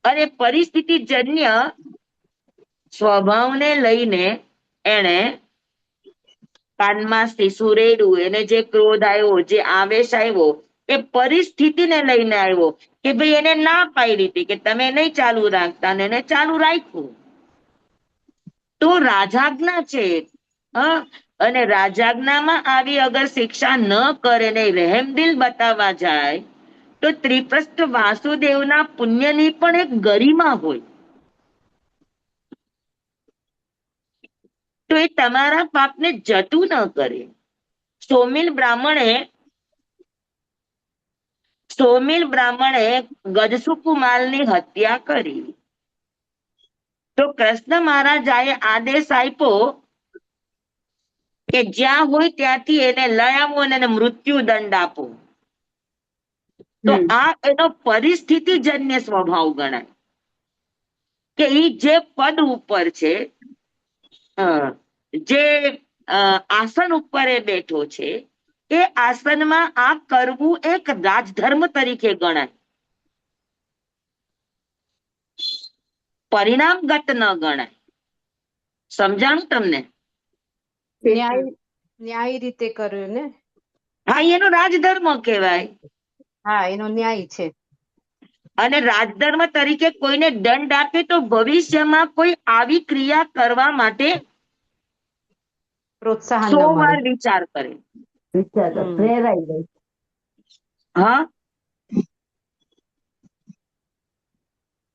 Speaker 1: અને પરિસ્થિતિજન્ય સ્વભાવને લઈને એને કાનમાં શિશુ રેડ્યું, એને જે ક્રોધ આવ્યો, જે આવેશ આવ્યો, એ પરિસ્થિતિને લઈને આવ્યો કે ભાઈ એને ના પાડી હતી કે તમે નહીં ચાલુ રાખતા, અને એને ચાલુ રાખ્યું. તો રાજ્ઞા છે. હા, અને રાજ્ઞામાં આવી અગર શિક્ષા ન કરે ને રહેમદિલ બતાવવા જાય તો ત્રિપ્રસ્થ વાસુદેવના પુણ્યની પણ એક ગરિમા હોય. તો એ તમારા પાપને જતું ન કરે. સોમિલ બ્રાહ્મણે ગજસુકુમાલની હત્યા કરી. તો કૃષ્ણ મહારાજાએ આદેશ આપ્યો કે જ્યાં હોય ત્યાંથી એને લઈ આવો અને એને મૃત્યુદંડ આપો. તો આ એનો પરિસ્થિતિજન્ય સ્વભાવ ગણાય કે ઈ જે પદ ઉપર છે, જે આસન ઉપર એ બેઠો છે, એ આસનમાં આ કરવું એક રાજધર્મ તરીકે ગણાય. પરિણામગત ન ગણાય. સમજાણું તમને?
Speaker 3: ન્યાય રીતે કર્યું ને.
Speaker 1: હા, એનો રાજધર્મ કહેવાય.
Speaker 3: હા, એનો ન્યાય છે.
Speaker 1: અને રાજધર્મ તરીકે કોઈને દંડ આપે તો ભવિષ્યમાં કોઈ આવી ક્રિયા કરવા માટે
Speaker 3: પ્રોત્સાહન
Speaker 1: 100
Speaker 3: ન મળે.
Speaker 1: વાર વિચાર કરે.
Speaker 3: પ્રેરાઈ જાય.
Speaker 1: હા,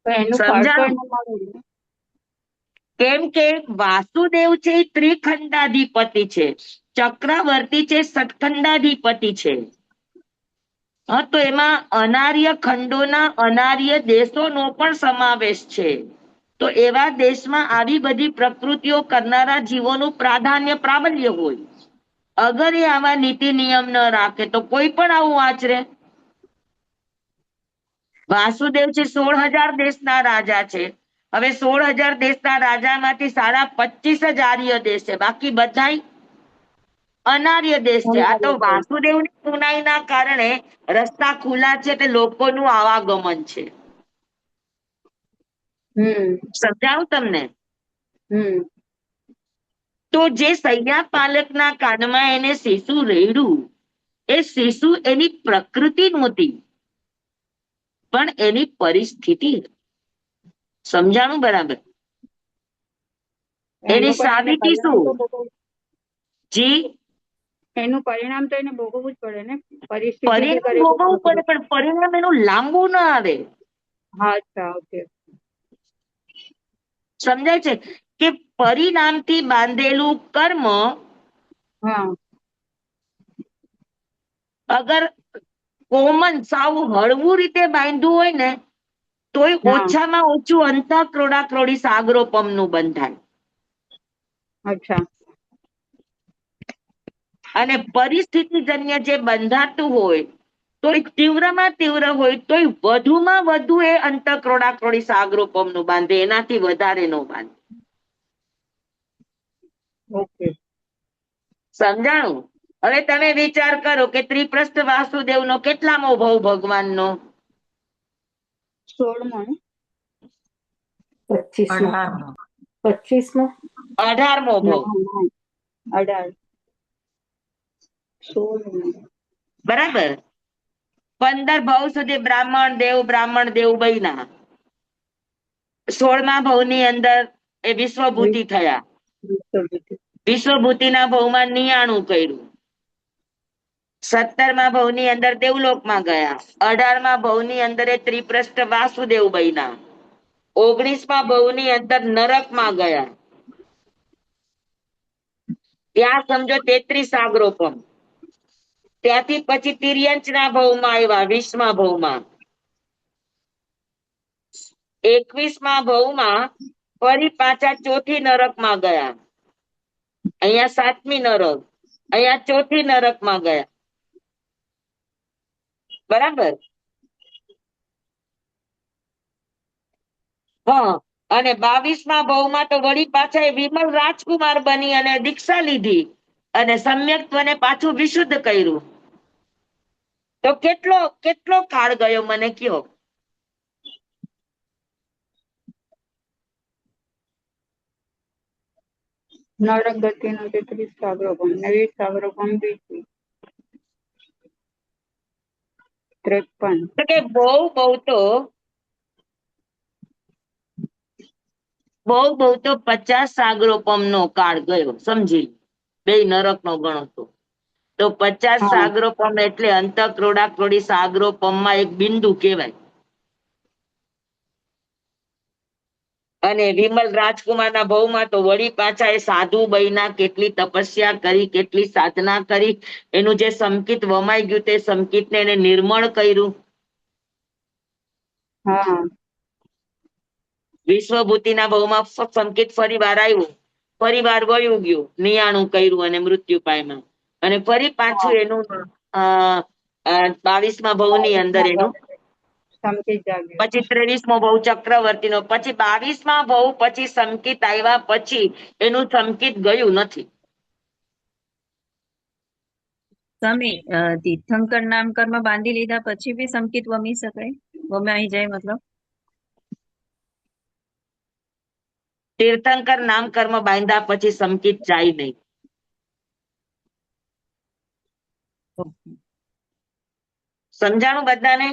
Speaker 2: એનું ફળ તો
Speaker 1: સમજાણું?
Speaker 2: ન મળે.
Speaker 1: કેમ કે વાસુદેવ છે એ ત્રિખંડાધિપતિ છે, ચક્રવર્તી છે સતખંડાધિપતિ છે. હા, તો એમાં અનાર્ય ખંડોના અનાર્ય દેશોનો પણ સમાવેશ છે. તો એવા દેશમાં આવી બધી પ્રકૃતિઓ કરનારા જીવોનું પ્રાબલ્ય હોય. અગર એ આવા નીતિ નિયમ ન રાખે તો કોઈ પણ આવું આચરે. વાસુદેવ છે 16,000 દેશના રાજા છે, હવે 16,000 દેશના રાજામાંથી 25,500 જ આર્ય દેશ છે, બાકી બધા અનાર્ય દેશ છે. આ તો વાસુદેવની પુનાઈના કારણે રસ્તા ખુલ્લા છે, એટલે લોકોનું આવાગમન છે. સમજાવું તમને? તો જે સૈયા પાલકના કાનમાં એને શિશુ રેડ્યું, એ શિશુ એની પ્રકૃતિ નહોતી, પણ એની પરિસ્થિતિ. સમજાણું બરાબર? એની સાબિતી શું? જી,
Speaker 2: એનું પરિણામ તો એને ભોગવવું જ પડે ને, પરિસ્થિતિ
Speaker 1: પરિણામ ભોગવવું પડે, પણ પરિણામ એનું લાંબુ ના આવે.
Speaker 2: હા, અચ્છા, ઓકે.
Speaker 1: સમજાય છે કે પરિણામથી બાંધેલું કર્મ
Speaker 2: હા,
Speaker 1: અગર કોમન સાવ હળવું રીતે બાંધ્યું હોય ને, તોય
Speaker 2: હા.
Speaker 1: ઓછામાં ઓછું અંતઃક્રોડાક્રોડી સાગરોપમનું બંધાય.
Speaker 2: અચ્છા.
Speaker 1: અને પરિસ્થિતિજન્ય જે બંધાતું હોય, તોય તીવ્રમાં તીવ્ર હોય, તોય વધુમાં વધુ એ અંતઃક્રોડાક્રોડી સાગરોપમનું બાંધે, એનાથી વધારે નો બાંધે.
Speaker 2: ઓકે.
Speaker 1: સમજાણું? હવે તમે વિચાર કરો કે ત્રિપ્રસ્થ વાસુદેવનો કેટલામો ભવ ભગવાનનો?
Speaker 2: 16મો ને?
Speaker 4: 25માં. 25માં.
Speaker 1: 18મો ભવ.
Speaker 2: 18. 16.
Speaker 1: બરાબર. 15 ભવ સુધી બ્રાહ્મણ દેવ બન્યા. 16મા ભવની અંદર એ વિશ્વભૂતિ થયા. વિશ્વભૂતિના ભવમાં 99 કર્યું. 17મા ભવની અંદર દેવલોકમાં ગયા. 18મા ભવની અંદર એ ત્રિપ્રસ્થ વાસુદેવ બન્યા. 19મા ભવની અંદર નરકમાં ગયા. ત્યાં સમજો 33 સાગરોપમ. ત્યાંથી પછી તિર્યંચના ભવમાં આવ્યા, 20મા ભવમાં. 21મા ભવમાં ફરી પાછા ચોથી નરકમાં ગયા. અહીંયા 7મી નરક, અહીંયા ચોથી નરકમાં ગયા. બરાબર? હા. અને 22મા ભવમાં તો વળી પાછા એ વિમલ રાજકુમાર બની અને દીક્ષા લીધી અને સમ્યક્ત્વને પાછું વિશુદ્ધ કર્યું. તો કેટલો કેટલો કાળ ગયો મને કયો?
Speaker 2: નરક ગતિનો 33 સાગરોપમ, 20 સાગરોપમ, 53.
Speaker 1: તો કે બહુ તો 50 સાગરોપમનો કાળ ગયો. સમજી, બે નરકનો ગણો તો 50
Speaker 2: હા.
Speaker 1: સાગરોપમ એટલે અંતઃક્રોડાક્રોડી સાગરોપમમાં એક બિંદુ કહેવાય. અને વિમલ રાજકુમારના ભવમાં તો વળી પાછા એ સાધુ બન્યા, કેટલી તપસ્યા કરી, કેટલી સાધના કરી, એનું જે સંકિત વમાઈ ગયું તે સંકિતને એને નિર્મળ કર્યું.
Speaker 2: હા.
Speaker 1: વિશ્વભૂતિના ભવમાં સંકિત ફરી વાર આવ્યું, ફરી વાર વયું ગયું, 99 કર્યું અને મૃત્યુ પામ્યા. અને ફરી પાછું એનું 22મા ભવની અંદર એનું
Speaker 2: સંકેત જાગ્યો.
Speaker 1: પછી 23મો ભવ ચક્રવર્તીનો, પછી 22મા ભવ પછી સંકિત આવ્યા, પછી એનું સંકિત ગયું નથી.
Speaker 5: સ્વામી, તીર્થંકર નામ કર્મ બાંધી લીધા પછી બી સંકિત વમી શકાય? વમાઈ જાય મતલબ?
Speaker 1: તીર્થંકર નામ કર્મ બાંધ્યા પછી સંકિત જાય નહીં. સમજાણું બધાને?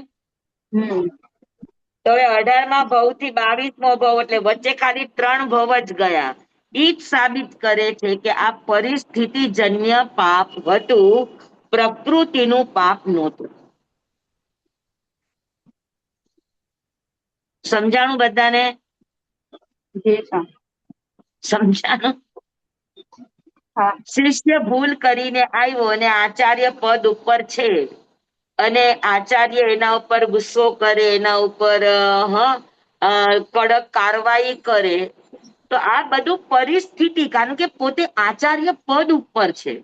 Speaker 1: તો હવે 18મા ભવ થી 22મો ભવ એટલે વચ્ચે ખાલી 3 ભવ જ ગયા. ઈ જ સાબિત કરે છે કે આ પરિસ્થિતિજન્ય પાપ હતું, પ્રકૃતિનું પાપ નહોતું. સમજાણું બધાને? સમજાણું? શિષ્ય ભૂલ કરીને આવ્યો અને આચાર્ય પદ ઉપર છે, અને આચાર્ય એના ઉપર ગુસ્સો કરે, એના ઉપર કડક કાર્યવાહી કરે, તો આ બધું પરિસ્થિતિ, કારણ કે પોતે આચાર્ય પદ ઉપર છે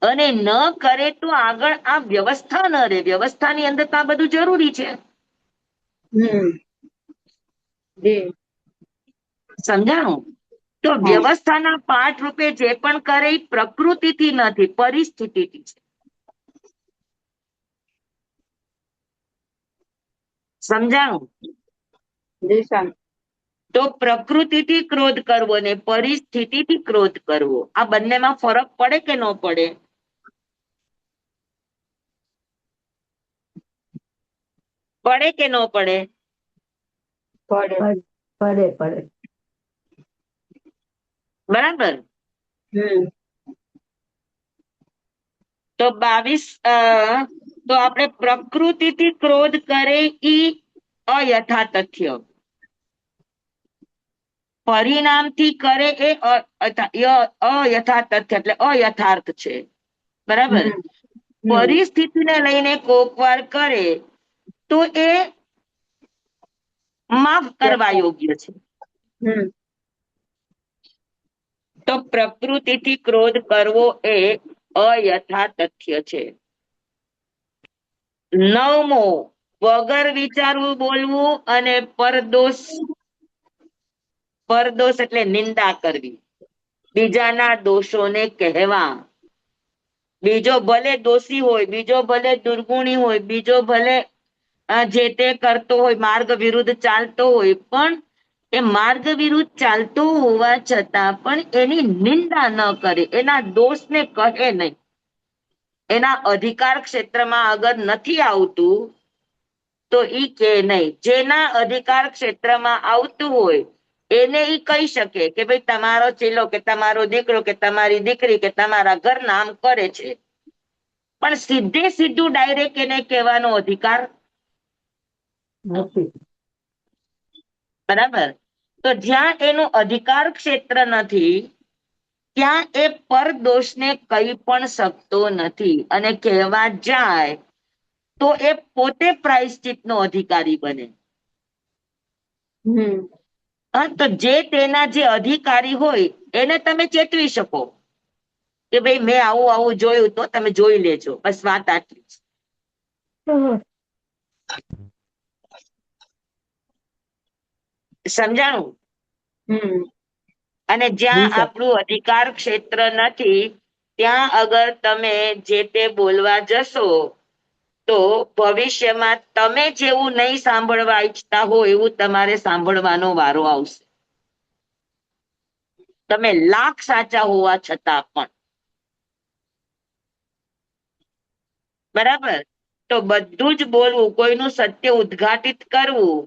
Speaker 1: અને ન કરે તો આગળ આ વ્યવસ્થા ન રહે. વ્યવસ્થાની અંદર તો આ બધું જરૂરી છે.
Speaker 2: જી
Speaker 1: સમજાણું? તો
Speaker 2: હા.
Speaker 1: વ્યવસ્થાના પાઠ રૂપે જે પણ કરે એ પ્રકૃતિથી નથી, પરિસ્થિતિથી છે. સમજાણું?
Speaker 2: જી સ્વામી.
Speaker 1: તો પ્રકૃતિથી ક્રોધ કરવો ને પરિસ્થિતિથી ક્રોધ કરવો, આ બંનેમાં ફરક પડે કે ન પડે? પડે કે ન પડે?
Speaker 2: પડે.
Speaker 4: પડે પડે.
Speaker 1: બરાબર.
Speaker 2: હમ.
Speaker 1: તો 22 તો આપણે પ્રકૃતિથી ક્રોધ કરે ઈ અયથા તથ્ય, પરિણામથી કરે એ અયથા તથ્ય એટલે અયથાર્થ છે. બરાબર.
Speaker 2: હમ.
Speaker 1: પરિસ્થિતિને લઈને કોકવાર કરે તો એ માફ કરવા યોગ્ય છે.
Speaker 2: હમ.
Speaker 1: તો પ્રકૃતિથી ક્રોધ કરવો એ અયથા તથ્ય છે. 9મો, વગર વિચારવું બોલવું અને પરદોષ એટલે નિંદા કરવી, બીજાના દોષોને કહેવા. બીજો ભલે દોષી હોય, બીજો ભલે દુર્ગુણી હોય, બીજો ભલે જે તે કરતો હોય, માર્ગ વિરુદ્ધ ચાલતો હોય, પણ એ માર્ગ વિરુદ્ધ ચાલતો હોવા છતાં પણ એની નિંદા ન કરે, એના દોષને કહે નહીં. એના અધિકાર ક્ષેત્રમાં અગર નથી આવતું તો ઈ કે નહીં. જેના અધિકાર ક્ષેત્રમાં આવતું હોય એને ઈ કહી શકે કે ભાઈ તમારો ચેલો કે તમારો દીકરો કે તમારી દીકરી કે તમારા ઘરના આમ કરે છે, પણ સીધે સીધું ડાયરેક્ટ એને કહેવાનો અધિકાર
Speaker 4: નથી.
Speaker 1: બરાબર. તો જ્યાં એનું અધિકાર ક્ષેત્ર નથી ત્યાં એ પરદોષને કહી પણ શકતો નથી, અને કહેવા જાય તો એ પોતે પ્રાયશ્ચિતનો અધિકારી બને.
Speaker 2: હમ.
Speaker 1: તો જે તેના જે અધિકારી હોય એને તમે ચેતવી શકો કે ભાઈ મેં આવું આવું જોયું, તો તમે જોઈ લેજો. બસ વાત આટલી છે. સમજાણું?
Speaker 2: હમ.
Speaker 1: અને જ્યાં આપણું અધિકાર ક્ષેત્ર નથી ત્યાં અગર તમે જે તે બોલવા જશો તો ભવિષ્યમાં તમે જેવું નહીં સાંભળવા ઈચ્છતા હો એવું તમારે સાંભળવાનો વારો આવશે, તમે લાખ સાચા હોવા છતાં પણ. બરાબર. તો બધું જ બોલવું, કોઈનું સત્ય ઉદ્ઘાટિત કરવું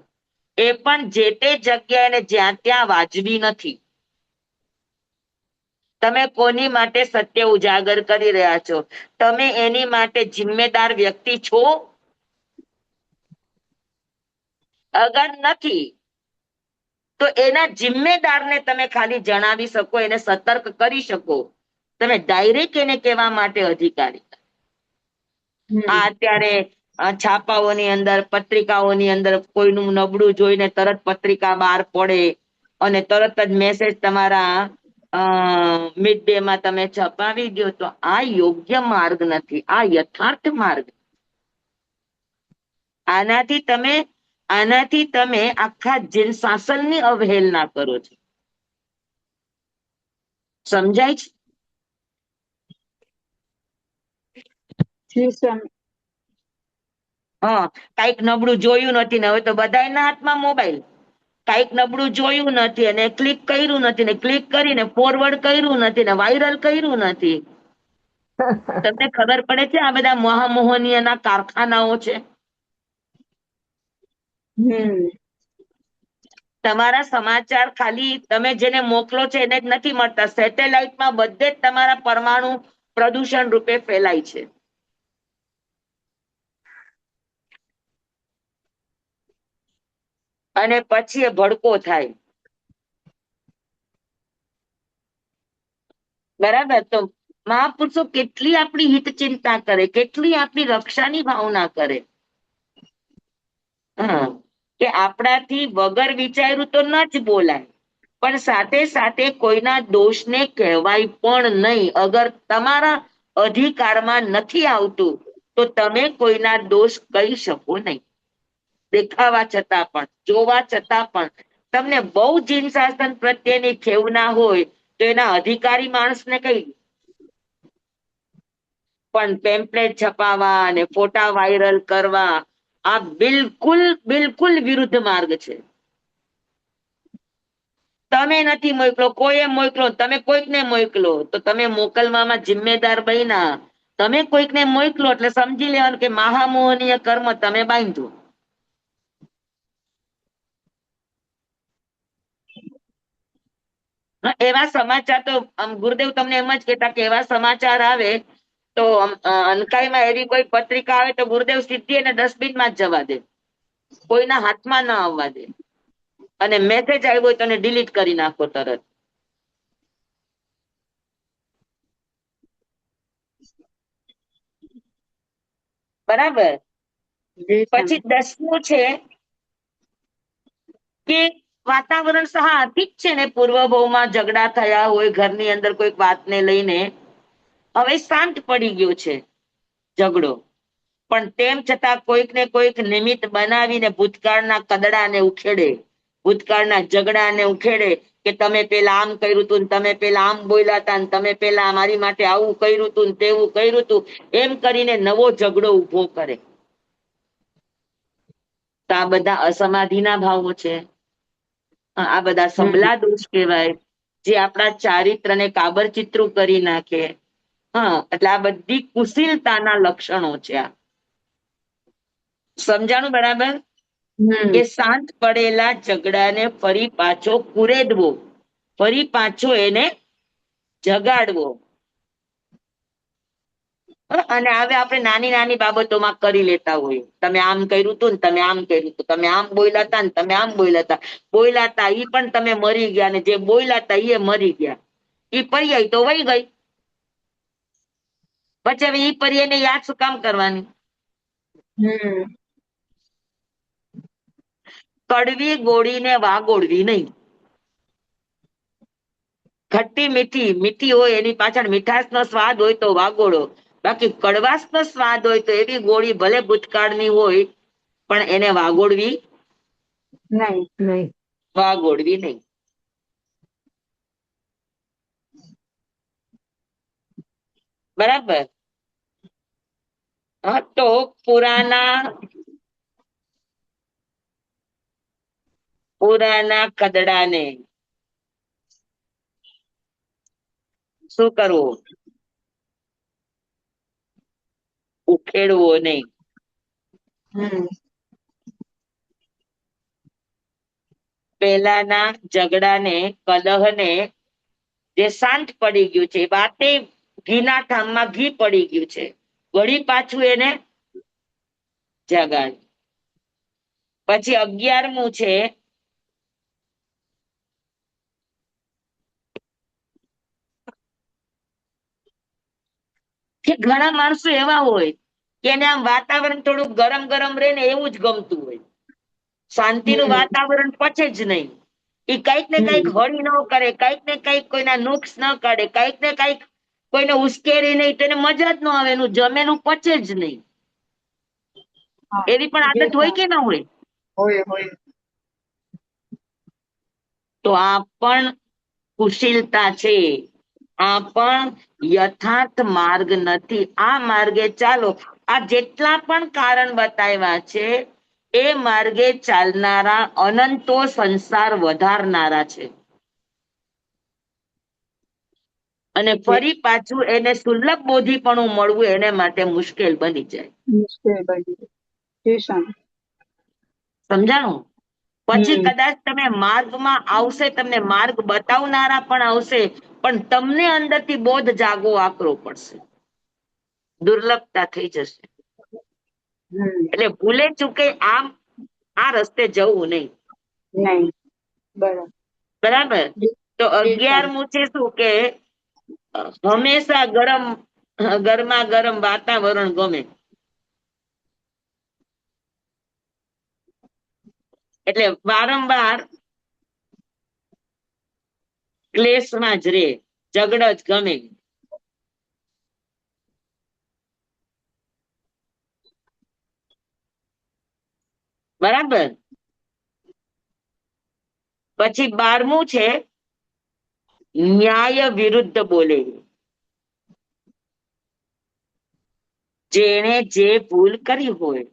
Speaker 1: એ પણ જે તે જગ્યાએ ને જ્યાં ત્યાં વાજબી નથી. તમે કોની માટે સત્ય ઉજાગર કરી રહ્યા છો? તમે એની માટે જિમ્મેદાર વ્યક્તિ છો? અગર નથી તો એના જિમ્મેદારને તમે ખાલી જણાવી શકો, એને સતર્ક કરી શકો, તમે ડાયરેક્ટ એને કહેવા માટે અધિકારી. આ અત્યારે છાપાઓની અંદર, પત્રિકાઓની અંદર કોઈનું નબળું જોઈને તરત પત્રિકા બહાર પડે અને તરત જ મેસેજ તમારા મિડ ડે માં તમે છપાવી દો, તો આ યોગ્ય માર્ગ નથી, આ યથાર્થ માર્ગ. આનાથી તમે આખા જીન શાસનની અવહેલના કરો છો. સમજાય છે?
Speaker 2: જી સ્વામી.
Speaker 1: હા, કઈક નબળું જોયું નથી ને હવે તો બધાના હાથમાં મોબાઈલ. કઈક નબળું જોયું નથી અને ક્લિક કર્યું નથી ને ક્લિક કરીને ફોરવર્ડ કર્યું નથી ને વાયરલ કર્યું નથી. તમને ખબર પડે છે આ બધા મહામોહનીયના કારખાનાઓ છે? તમારા સમાચાર ખાલી તમે જેને મોકલો છો એને જ નથી મળતા, સેટેલાઇટમાં બધે જ તમારા પરમાણુ પ્રદૂષણ રૂપે ફેલાય છે. અને પછી એ ભડકો થાય. બરાબર. તો મહાપુરુષો કેટલી આપણી હિત ચિંતા કરે, કેટલી આપણી રક્ષાની ભાવના કરે. કે આપણાથી વગર વિચાર્યું તો ન જ બોલાય, પણ સાથે સાથે કોઈના દોષને કહેવાય પણ નહીં. અગર તમારા અધિકારમાં નથી આવતું તો તમે કોઈના દોષ કહી શકો નહીં. દેખાવા છતાં પણ, જોવા છતાં પણ તમને બહુ જીન શાસન પ્રત્યેની ખેવના હોય તો એના અધિકારી માણસને કહી દો. પણ પેમ્પલેટ છપાવવા અને ફોટા વાયરલ કરવા આ બિલકુલ બિલકુલ વિરુદ્ધ માર્ગ છે. તમે નથી મોકલો, કોઈએ મોકલો, તમે કોઈકને મોકલો તો તમે મોકલવામાં જિમ્મેદાર બન્યા. તમે કોઈકને મોકલો એટલે સમજી લેવાનું કે મહામોહનીય કર્મ તમે બાંધો. એવા સમાચાર તો ગુરુદેવ તમને એમ જ કહેતા કે એવા સમાચાર આવે તો અનકાઈમાં એવી કોઈ પત્રિકા આવે તો ગુરુદેવ સીધી એને ડસ્ટબિનમાં જ જવા દે, કોઈના હાથમાં ના આવવા દે. અને મેસેજ આવ્યો હોય તો એને ડિલીટ કરી નાખો તરત. બરાબર. પછી 10મું છે કે વાતાવરણ હા ઠીક છે ને, પૂર્વભાવમાં ઝઘડા થયા હોય ઘરની અંદર કોઈક વાતને લઈને, હવે શાંત પડી ગયો છે ઝઘડો, પણ તેમ છતાં કોઈક ને કોઈક નિમિત્ત બનાવીને ભૂતકાળના કદડાને ઉખેડે, ભૂતકાળના ઝઘડાને ઉખેડે કે તમે પેલા આમ કર્યું તું, તમે પેલા આમ બોલ્યા હતા, તમે પેલા મારી માટે આવું કર્યું તું, તેવું કર્યું તું, એમ કરીને નવો ઝઘડો ઉભો કરે. તો આ બધા અસમાધિના ભાવો છે. આ બધા સંબલા દોષ કહેવાય, જે આપણા ચારિત્રને કાબરચિત્રું કરી નાખે. એટલે આ બધી કુશીલતાના લક્ષણો છે. આ સમજાણું બરાબર? કે શાંત પડેલા ઝઘડાને ફરી પાછો કુરેદવો, ફરી પાછો એને જગાડવો. અને હવે આપણે નાની નાની બાબતોમાં કરી લેતા હોઈએ, તમે આમ કર્યું તું ને, તમે આમ કર્યું તું, તમે આમ બોલ્યા હતા ને, તમે આમ બોલ્યા હતા, ઈ પણ તમે મરી ગયા ને જે બોલ્યા હતા એ મરી ગયા. ઈ પર્યાય તો વહી ગઈ. પછી હવે ઈ પર્યાયને યાદ શું કામ કરવાની? કડવી ગોળીને વાગોળવી નહીં. ખટ્ટી મીઠી, મીઠી હોય એની પાછળ મીઠાશનો સ્વાદ હોય તો વાગોળો, બાકી કડવાશનો સ્વાદ હોય તો એવી ગોળી ભલે ભૂતકાળની હોય પણ એને વાગોળવી
Speaker 2: નહીં.
Speaker 1: વાગોળવી નહીં. બરાબર. તો પુરાના કદડાને શું કરવું? ઉખેડવો નહીં. પહેલાના ઝઘડાને, કલહને જે શાંત પડી ગયું છે, વાતે ઘીના ઠામમાં ઘી પડી ગયું છે, વળી પાછું એને જગાડ. પછી 11મું છે કે ઘણા માણસો એવા હોય કે એને આમ વાતાવરણ થોડું ગરમ ગરમ રહે ને એવું જ ગમતું હોય, શાંતિનું વાતાવરણ પચે જ નહીં. એ કઈક ને કઈક હળી ન કરે, કઈક ને કઈક કોઈના નુક્સ ન કાઢે, કઈક ને કઈક કોઈને ઉશ્કેરી નહીં, તેને મજા જ ન આવે, એનું જમેલું પચે જ નહીં. એવી પણ આદત હોય કે ના હોય?
Speaker 2: હોય.
Speaker 1: તો આ પણ કુશીલતા છે, આ પણ યથાર્થ માર્ગ નથી. આ માર્ગે ચાલો. આ જેટલા પણ કારણ બતાવ્યા છે એ માર્ગે ચાલનારા અનંતો સંસાર વધારનારા છે. અને ફરી પાછું એને સુલભ બોધીપણું મળવું એને માટે મુશ્કેલ બની જાય. સમજાણું? પછી કદાચ તમે માર્ગમાં આવશે, તમને માર્ગ બતાવનારા પણ આવશે, પણ તમને અંદરથી બોધ જાગવો આકરો પડશે, દુર્લભતા થઈ જશે. એટલે ભૂલે ચૂકે આ રસ્તે જવું નહીં. બરાબર. તો 11મું છે શું કે હંમેશા ગરમા ગરમ વાતાવરણ ગમે, એટલે વારંવાર ક્લેશમાં જ રે, ઝઘડો જ ગમે. બરાબર. પછી 12મું છે ન્યાય વિરુદ્ધ બોલે. જેણે જે ભૂલ કરી હોય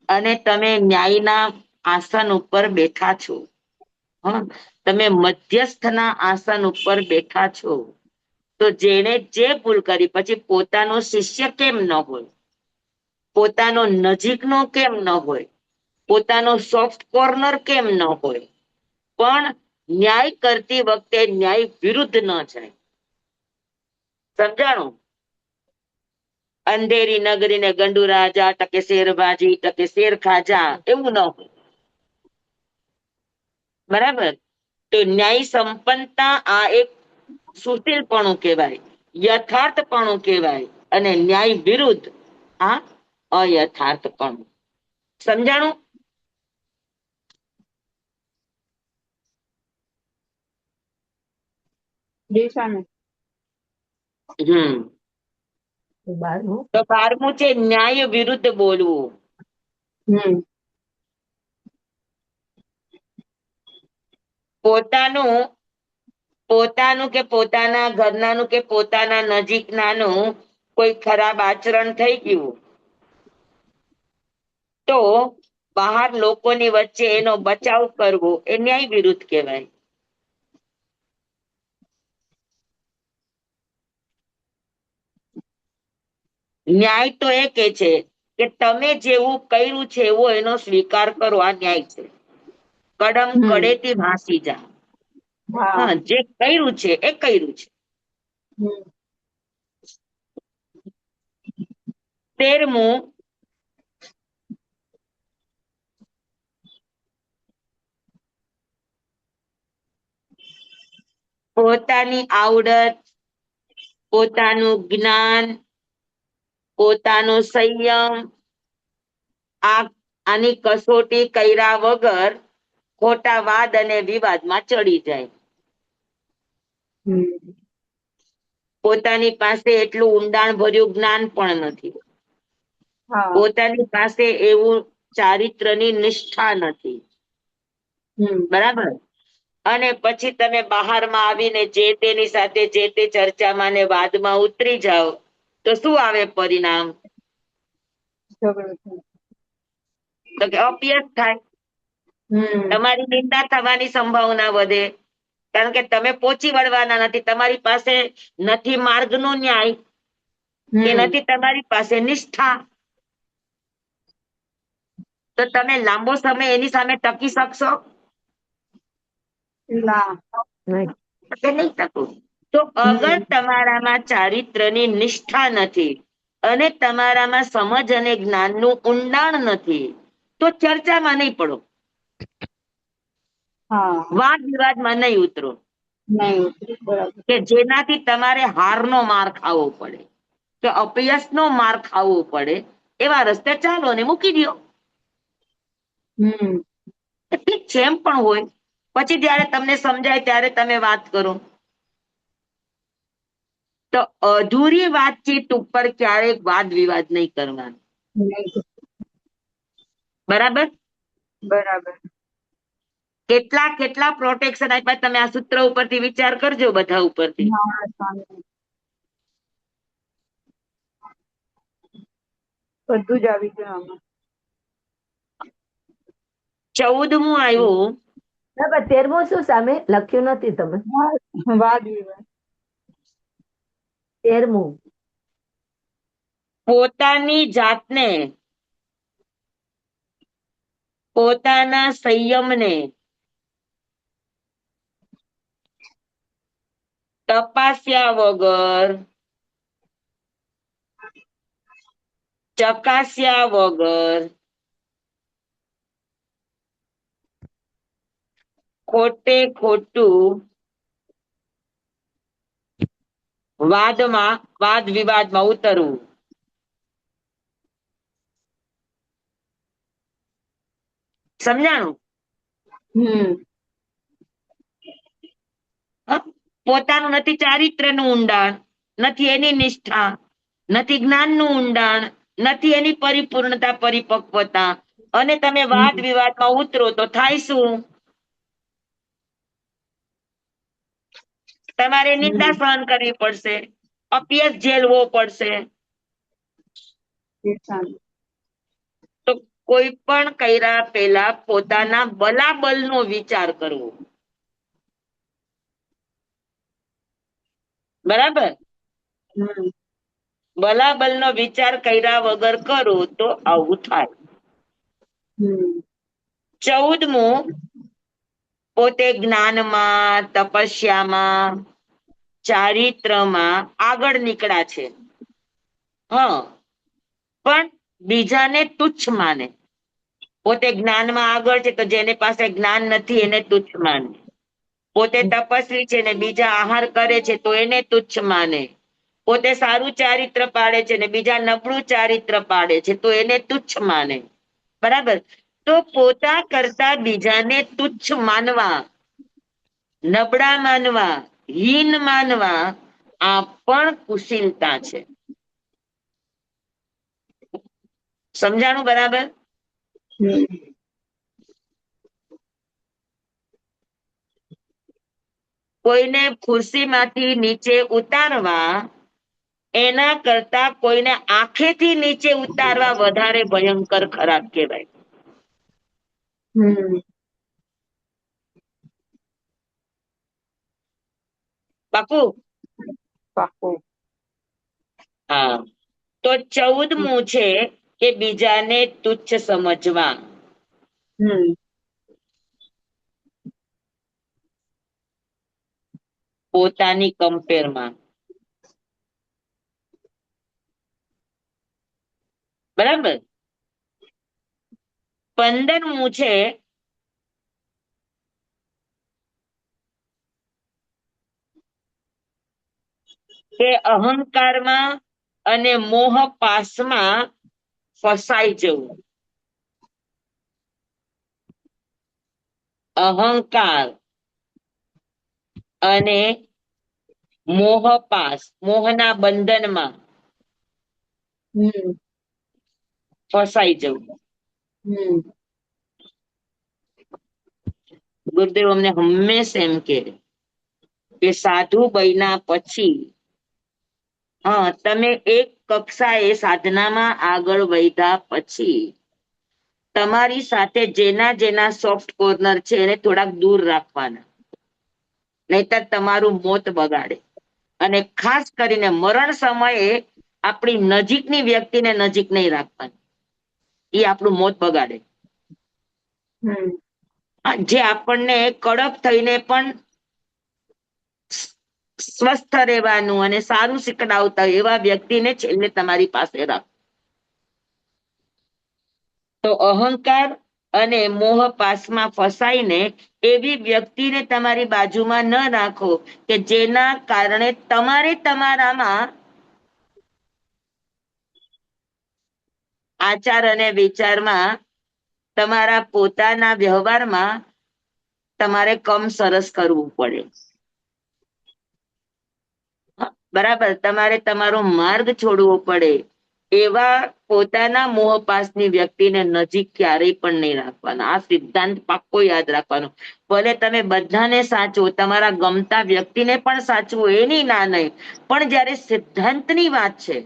Speaker 1: અને તમે ન્યાયના આસન ઉપર બેઠા છો, હા, તમે મધ્યસ્થના આસન ઉપર બેઠા છો, તો જેણે જે ભૂલ કરી, પછી પોતાનો શિષ્ય કેમ ન હોય, પોતાનો નજીકનો કેમ ન હોય, પોતાનો સોફ્ટ કોર્નર કેમ ન હોય, પણ ન્યાય કરતી વખતે ન્યાય વિરુદ્ધ ન જાય. સમજાણું? અંધેરી નગરી ને ગંડુ રાજા, ટકે શેર ભાજી, ટકે શેર ખાજા, એવું ન હોય. બરાબર? તો ન્યાય સંપન્નતા આ એક સુશીલપણું કહેવાય, યથાર્થપણું કહેવાય, અને ન્યાય વિરુદ્ધ આ અયથાર્થપણું. સમજાણું?
Speaker 2: જી સ્વામી.
Speaker 1: તો 12મું છે ન્યાય વિરુદ્ધ બોલવું.
Speaker 2: હમ
Speaker 1: પોતાનું પોતાનું કે પોતાના ઘરનાનું કે પોતાના નજીકનાનું કોઈ ખરાબ આચરણ થઈ ગયું, તો બહાર લોકોની વચ્ચે એનો બચાવ કરવો એ ન્યાય વિરુદ્ધ કહેવાય. ન્યાય તો એ કે છે કે તમે જેવું કર્યું છે એવો એનો સ્વીકાર કરો, આ ન્યાય છે. કડમ
Speaker 2: હમ
Speaker 1: કડેથી ભાસી જા.
Speaker 2: હા
Speaker 1: હા, જે કર્યું છે એ કર્યું છે.
Speaker 2: હમ
Speaker 1: 13મું પોતાની આવડત, પોતાનું જ્ઞાન, પોતાનો સંયમ, આની કસોટી કર્યા વગર ખોટા વાદ અને વિવાદમાં ચડી જાય.
Speaker 2: હમ
Speaker 1: પોતાની પાસે એટલું ઊંડાણ ભર્યું જ્ઞાન પણ નથી,
Speaker 2: હા
Speaker 1: પોતાની પાસે એવું ચારિત્રની નિષ્ઠા નથી.
Speaker 2: હમ
Speaker 1: બરાબર? અને પછી તમે બહારમાં આવીને જે તેની સાથે જે તે ચર્ચામાં ને વાદમાં ઉતરી જાઓ, તો શું આવે પરિણામ?
Speaker 2: ઝઘડો છે.
Speaker 1: તો કે અપયશ થાય,
Speaker 2: હમ
Speaker 1: તમારી નિંદા થવાની સંભાવના વધે, કારણ કે તમે પહોંચી વળવાના નથી. તમારી પાસે નથી માર્ગનો ન્યાય, કે
Speaker 2: હમ
Speaker 1: નથી તમારી પાસે નિષ્ઠા. તો તમે લાંબો સમય એની સામે ટકી શકશો
Speaker 2: ના
Speaker 1: કે નહીં ટકો? તો અગર
Speaker 2: હમ
Speaker 1: તમારામાં ચારિત્રની નિષ્ઠા નથી અને તમારામાં સમજ અને જ્ઞાનનું ઊંડાણ નથી, તો ચર્ચામાં નહીં પડો,
Speaker 2: હા
Speaker 1: વાદ વિવાદમાં નહીં ઉતરો,
Speaker 2: નહીં ઉતરી. બરાબર.
Speaker 1: કે જેનાથી તમારે હારનો માર ખાવો પડે કે અપયશનો માર ખાવો પડે, એવા રસ્તે ચાલો ને મૂકી દો.
Speaker 2: હમ
Speaker 1: ઠીક છે, એમ પણ હોય. પછી જયારે તમને સમજાય ત્યારે તમે વાત કરો. તો અધૂરી વાતચીત ઉપર ક્યારેક વાદ વિવાદ નહીં કરવાનો.
Speaker 2: નહીં.
Speaker 1: બરાબર?
Speaker 2: બરાબર.
Speaker 1: કેટલા કેટલા પ્રોટેક્શન આપ્યા, તમે આ સૂત્ર ઉપરથી વિચાર કરજો, બધા ઉપરથી.
Speaker 2: હા સ્વામી. બધું જ આવી ગયું આમાં.
Speaker 1: 14મું આવ્યું
Speaker 6: બરાબર 13મું શું સામે લખ્યું નથી તમે?
Speaker 2: વાદ વિવાદ.
Speaker 6: 13મું
Speaker 1: પોતાની જાતને, પોતાના સંયમને તપાસ્યા વગર, ચકાસ્યા વગર ખોટે ખોટું વાદ વિવાદમાં ઉતરવું. સમજાણું?
Speaker 2: હમ
Speaker 1: પોતાનું નથી ચારિત્રનું ઊંડાણ, નથી એની નિષ્ઠા, નથી જ્ઞાનનું ઊંડાણ, નથી એની પરિપૂર્ણતા, પરિપક્વતા, અને તમે વાદ વિવાદમાં ઉતરો તો થાય શું? તમારે નિંદા સહન કરવી પડશે, અપયશ ઝેલવો પડશે. તો કોઈ પણ કર્યા પહેલા પોતાના બલાબલનો વિચાર કરવો. બરાબર? બલાબલનો વિચાર કર્યા વગર કરો તો આવું થાય. 14મું, પોતે જ્ઞાનમાં, તપસ્યામાં, ચારિત્રમાં આગળ નીકળ્યા છે, પણ બીજાને તુચ્છ માને. પોતે જ્ઞાનમાં આગળ છે તો જેની પાસે જ્ઞાન નથી એને તુચ્છ માને. પોતે તપસ્વી છે ને બીજા આહાર કરે છે તો એને તુચ્છ માને. પોતે સારું ચારિત્ર પાડે છે ને બીજા નબળું ચારિત્ર પાડે છે તો એને તુચ્છ માને. બરાબર? તો પોતા કરતા બીજાને તુચ્છ માનવા, નબળા માનવા, હીન માનવા, આ પણ કુશીલતા છે. સમજાણું? બરાબર? કોઈને ખુરશીમાંથી નીચે ઉતારવા એના કરતા કોઈને આંખેથી નીચે ઉતારવા વધારે ભયંકર ખરાબ કહેવાય. પાકું? હા. તો 14મું છે કે બીજાને તુચ્છ સમજવા. પોતાની કમ્પેરમાં. બરાબર? 15મું છે કે અહંકારમાં અને મોહ પાસમાં ફસાઈ જવું. અહંકાર અને મોહપાસ, મોહના બંધનમાં ફસાઈ જવું. ગુરુદેવ અમને હંમેશા એમ કે સાધુ બન્યા પછી તમે એક કક્ષાએ સાધનામાં આગળ વધ્યા પછી તમારી સાથે જેના સોફ્ટ કોર્નર છે એને થોડાક દૂર રાખવાના, નહીતર તમારું મોત બગાડે. અને ખાસ કરીને મરણ સમયે આપણી નજીકની વ્યક્તિને નજીક નહીં રાખવાની, એ આપણું મોત બગાડે. જે આપણને કડક થઈને પણ સ્વસ્થ રહેવાનું અને સારું શીખડાવતા એવા વ્યક્તિને છેલ્લે તમારી પાસે રાખો. તો અહંકાર અને મોહ પાસમાં ફસાઈને એવી વ્યક્તિને તમારી બાજુમાં ન રાખો કે જેના કારણે તમારે તમારામાં આચાર અને વિચારમાં, તમારા પોતાના વ્યવહારમાં તમારે કમ સરસ કરવું પડે. બરાબર? તમારે તમારો માર્ગ છોડવો પડે. એવા પોતાના મોહપાસની વ્યક્તિને નજીક ક્યારેય પણ નહીં રાખવાનો. આ સિદ્ધાંત પાક્કો યાદ રાખવાનો. ભલે તમે બધાને સાચવો, તમારા ગમતા વ્યક્તિને પણ સાચવો, એની ના નહીં, પણ જ્યારે સિદ્ધાંતની વાત છે,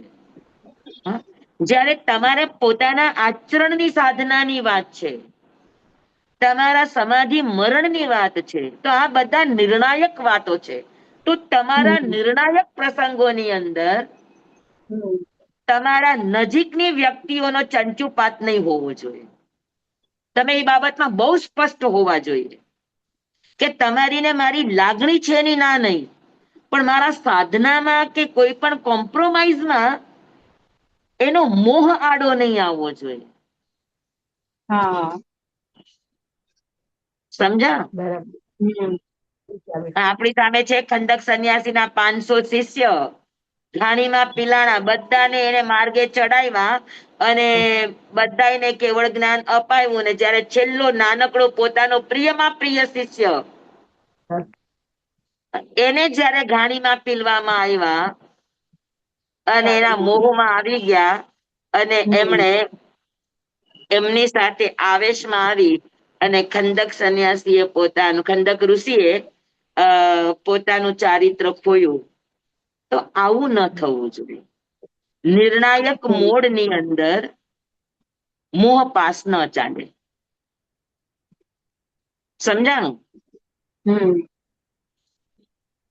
Speaker 1: જ્યારે તમારે પોતાના આચરણની સાધનાની વાત છે, તમારા સમાધિ મરણની વાત છે, તો આ બધા નિર્ણાયક વાતો છે. તો તમારા નિર્ણાયક પ્રસંગોની અંદર તમારા નજીકની વ્યક્તિઓનો ચંચુપાત નહીં હોવો જોઈએ. તમે એ બાબતમાં બહુ સ્પષ્ટ હોવા જોઈએ કે તમારી ને મારી લાગણી છે એની ના નહીં, પણ મારા સાધનામાં કે કોઈ પણ કોમ્પ્રોમાઇઝમાં એનો મોહ આડો નહીં આવવો જોઈએ. સમજા? આપણી સામે છે ખંડક સંન્યાસીના 500 શિષ્ય, ઘાણીમાં પીલાણા, બધાને એને માર્ગે ચડાવ્યા અને બધાને કેવળ જ્ઞાન અપાયું. ને જયારે છેલ્લો નાનકડો પોતાનો પ્રિયમાં પ્રિય શિષ્ય એને જયારે ઘાણીમાં પીલવામાં આવ્યા અને એના મોહમાં આવી ગયા અને એમણે એમની સાથે આવેશમાં આવી અને ખંડક સંન્યાસીએ ખંડક ઋષિએ પોતાનું ચારિત્ર ખોયું, તો આવું ન થવું જોઈએ. નિર્ણાયક મોડની અંદર મોહ પાસ ન ચાલે. સમજાણું?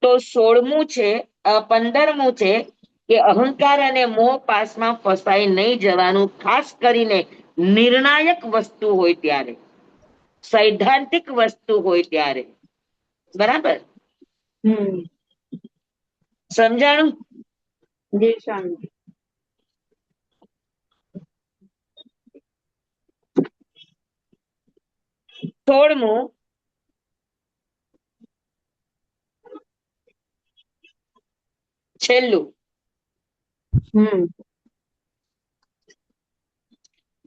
Speaker 1: તો 16મું છે, 15મું છે કે અહંકાર અને મોહ પાસમાં ફસાઈ નહીં જવાનું, ખાસ કરીને નિર્ણાયક વસ્તુ હોય ત્યારે, સૈદ્ધાંતિક વસ્તુ હોય ત્યારે. બરાબર? સમજાણું?
Speaker 2: જી સ્વામી.
Speaker 1: 16મું છેલ્લું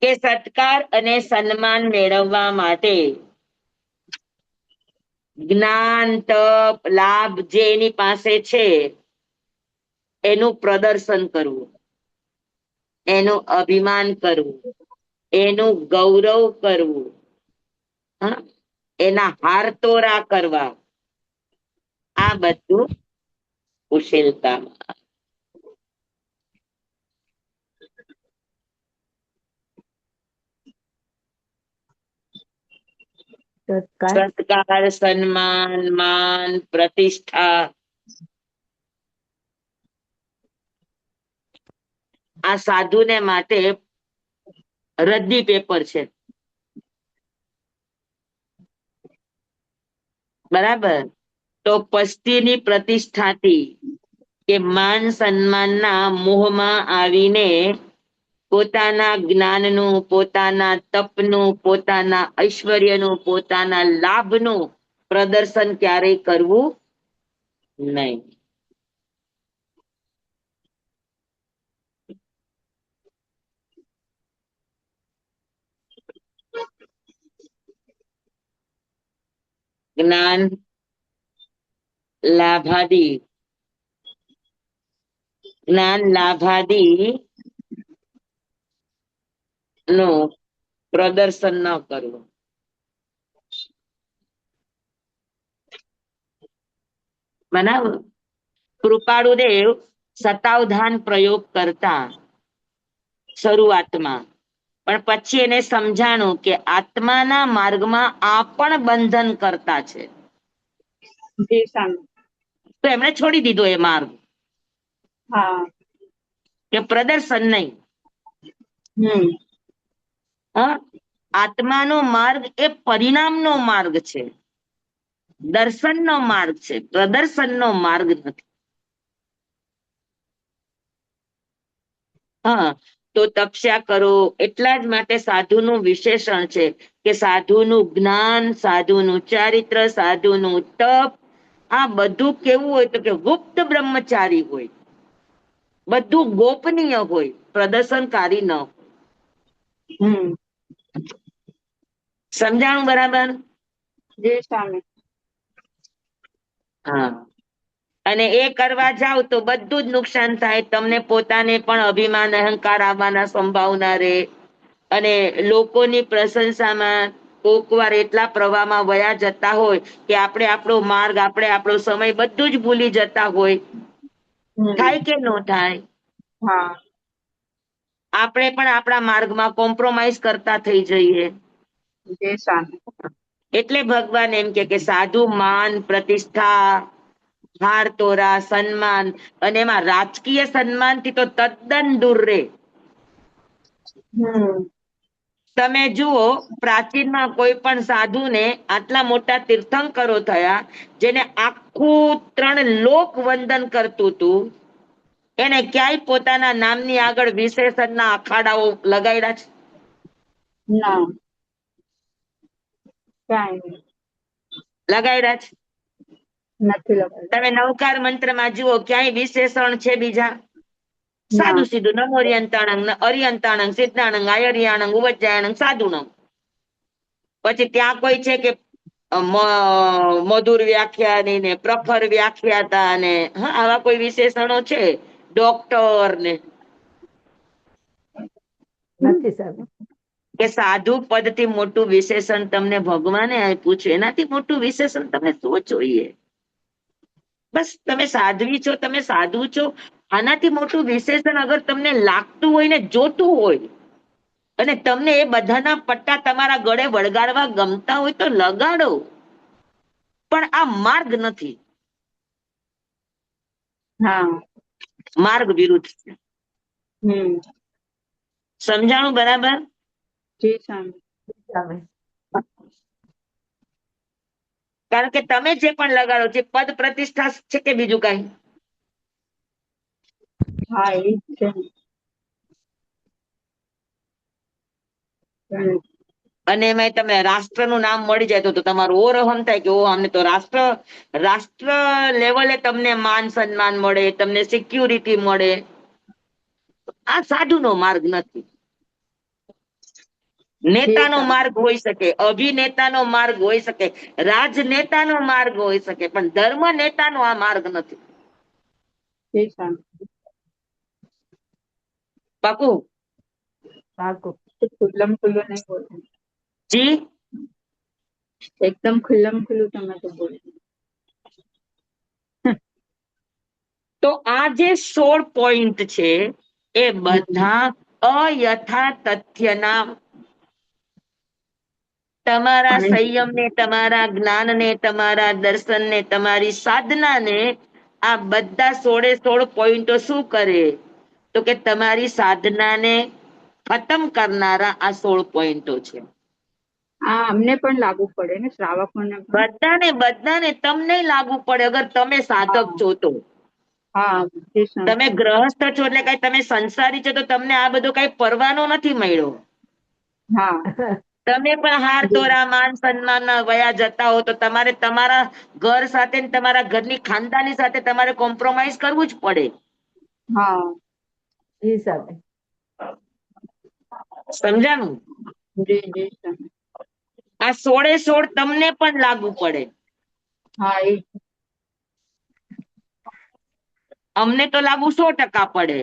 Speaker 1: કે સત્કાર અને સન્માન મેળવવા માટે જ્ઞાન, તપ, લાભ જે એની પાસે છે એનું પ્રદર્શન કરવું, એનું અભિમાન કરવું, એનું ગૌરવ કરવું, હા, એના હારતોરા કરવા, આ બધું કુશળતા. સત્કાર, સન્માન, માન, પ્રતિષ્ઠા, આ સાધુને માટે રદ્દી પેપર છે. બરાબર? તો પસ્તીની પ્રતિષ્ઠાથી કે માન સન્માનના મોહમાં આવીને પોતાના જ્ઞાનનું, પોતાના તપનું, પોતાના ઐશ્વર્યનું, પોતાના લાભનું પ્રદર્શન ક્યારેય કરવું નહીં. જ્ઞાન, લાભાદી નું પ્રદર્શન ન કરવું. બરાબર? કૃપાળુદેવ સતાવધાન પ્રયોગ કરતા શરૂઆતમાં, પણ પછી એને સમજાણું કે આત્માના માર્ગમાં આ પણ બંધન કરતા છે,
Speaker 2: જી સ્વામી.
Speaker 1: તો એમણે છોડી દીધો એ માર્ગ,
Speaker 2: હા.
Speaker 1: કે પ્રદર્શન નહીં. આત્માનો માર્ગ એ પરિણામનો માર્ગ છે, દર્શનનો માર્ગ છે, પ્રદર્શનનો માર્ગ નથી. હા, તો તપસ્યા કરો. એટલા જ માટે સાધુનું વિશેષણ છે કે સાધુનું જ્ઞાન, સાધુનું ચારિત્ર, સાધુનું તપ, આ બધું કેવું હોય તો કે ગુપ્ત બ્રહ્મચારી હોય, બધું ગોપનીય હોય, પ્રદર્શનકારી ન હોય. સમજાણું? બરાબર?
Speaker 2: જી સ્વામી.
Speaker 1: હા. અને એ કરવા જાવ તો બધું જ નુકસાન થાય. તમને પોતાને પણ અભિમાન, અહંકાર આવવાના સંભાવના રહે, અને લોકોની પ્રશંસામાં કોક વાર એટલા પ્રવાહમાં વયા જતા હોય કે આપણે આપણો માર્ગ, આપણે આપણો સમય બધું જ ભૂલી જતા હોય. થાય કે ન થાય?
Speaker 2: હા.
Speaker 1: આપણે પણ આપણા માર્ગમાં કોમ્પ્રોમાઇઝ કરતા થઈ જઈએ.
Speaker 2: જી સ્વામી.
Speaker 1: એટલે ભગવાન એમ કે સાધુ માન, પ્રતિષ્ઠા, હાર તોરા, સન્માન, અને એમાં રાજકીય સન્માનથી તો તદ્દન દૂર રહે. તમે જુઓ, પ્રાચીનમાં કોઈ પણ સાધુને આટલા મોટા તીર્થંકરો થયા, જેને આખું 3 લોક વંદન કરતું હતું, એને ક્યાંય પોતાના નામની આગળ વિશેષણના અખાડાઓ લગાડ્યા છે?
Speaker 2: ના. કાંઈ
Speaker 1: લગાડ્યા છે?
Speaker 2: નથી લગાડ્યું.
Speaker 1: તમે નવકાર મંત્રમાં જુઓ, ક્યાંય વિશેષણ છે બીજા? સાદું સીધું નમો અરિયંતાણંગ, અરિયંતાણંગ, સિદ્ધાણંગ, આયર્યાણંગ, ઉવજ્જાયણંગ, સાધુણંગ. પછી ત્યાં કોઈ છે કે મધુર વ્યાખ્યા ને પ્રખર વ્યાખ્યાતા ને આવા કોઈ વિશેષણો છે? ડોક્ટર ને
Speaker 6: નથી સ્વામી.
Speaker 1: કે સાધુ પદ થી મોટું વિશેષણ તમને ભગવાને આપ્યું છે, એનાથી મોટું વિશેષણ તમને શું જોઈએ? બસ તમે સાધ્વી છો, તમે સાધુ છો. આનાથી મોટું વિશેષણ અગર તમને લાગતું હોય ને જોતું હોય અને તમને એ બધાના પટ્ટા તમારા ગળે વળગાડવા ગમતા હોય તો લગાડો, પણ આ માર્ગ નથી,
Speaker 2: હા.
Speaker 1: માર્ગ વિરુદ્ધ છે. સમજાણું બરાબર?
Speaker 2: જી સ્વામી.
Speaker 6: સ્વામી.
Speaker 1: કારણ કે તમે જે પણ લગાડો છે પદ પ્રતિષ્ઠા છે કે બીજું કઈ?
Speaker 2: હા એ જ છે.
Speaker 1: અને એમાં તમે રાષ્ટ્રનું નામ મળી જાય તો તમારું ઓરહમ થાય કે ઓ અમને તો રાષ્ટ્ર લેવલે તમને માન સન્માન મળે, તમને સિક્યુરિટી મળે. આ સાધુનો માર્ગ નથી. નેતાનો માર્ગ હોઈ શકે, અભિનેતાનો માર્ગ હોઈ શકે, રાજનેતાનો માર્ગ હોઈ શકે, પણ ધર્મ નેતાનો આ માર્ગ નથી.
Speaker 2: જી સ્વામી.
Speaker 1: પાકું?
Speaker 6: પાકું.
Speaker 2: ખુલ્લમ ખુલ્લું નહીં બોલવું.
Speaker 1: જી
Speaker 2: એકદમ ખુલ્લમ ખુલ્લું તમે તો બોલો.
Speaker 1: તો આ જે 16 પોઈન્ટ છે એ બધા અયથા તથ્યના તમારા સંયમને, તમારા જ્ઞાનને, તમારા દર્શનને, તમારી સાધનાને આ બધા 16 પોઈન્ટો શું કરે? તો કે તમારી સાધનાને ખતમ કરનારા આ 16 પોઈન્ટો છે.
Speaker 2: આ અમને પણ લાગુ પડે ને, શ્રાવકોને પણ.
Speaker 1: બધાને તમને લાગુ પડે અગર તમે સાધક છો તો.
Speaker 2: હા જી સ્વામી.
Speaker 1: તમે ગ્રહસ્થ છો એટલે કઈ તમે સંસારી છો તો તમને આ બધો કઈ પરવાનો નથી મળ્યો.
Speaker 2: હા.
Speaker 1: તમે પણ હાર તોરા માન સન્માન વયા જતા હો તો તમારે તમારા ઘર સાથે ને તમારા ઘરની ખાનદાની સાથે તમારે કોમ્પ્રોમાઇઝ કરવું જ પડે.
Speaker 2: હા.
Speaker 6: જી સ્વામી.
Speaker 1: સમજાણું?
Speaker 2: જી જી સ્વામી.
Speaker 1: આ 16 તમને પણ લાગુ પડે.
Speaker 2: હા એ
Speaker 1: અમને તો લાગુ 100% પડે,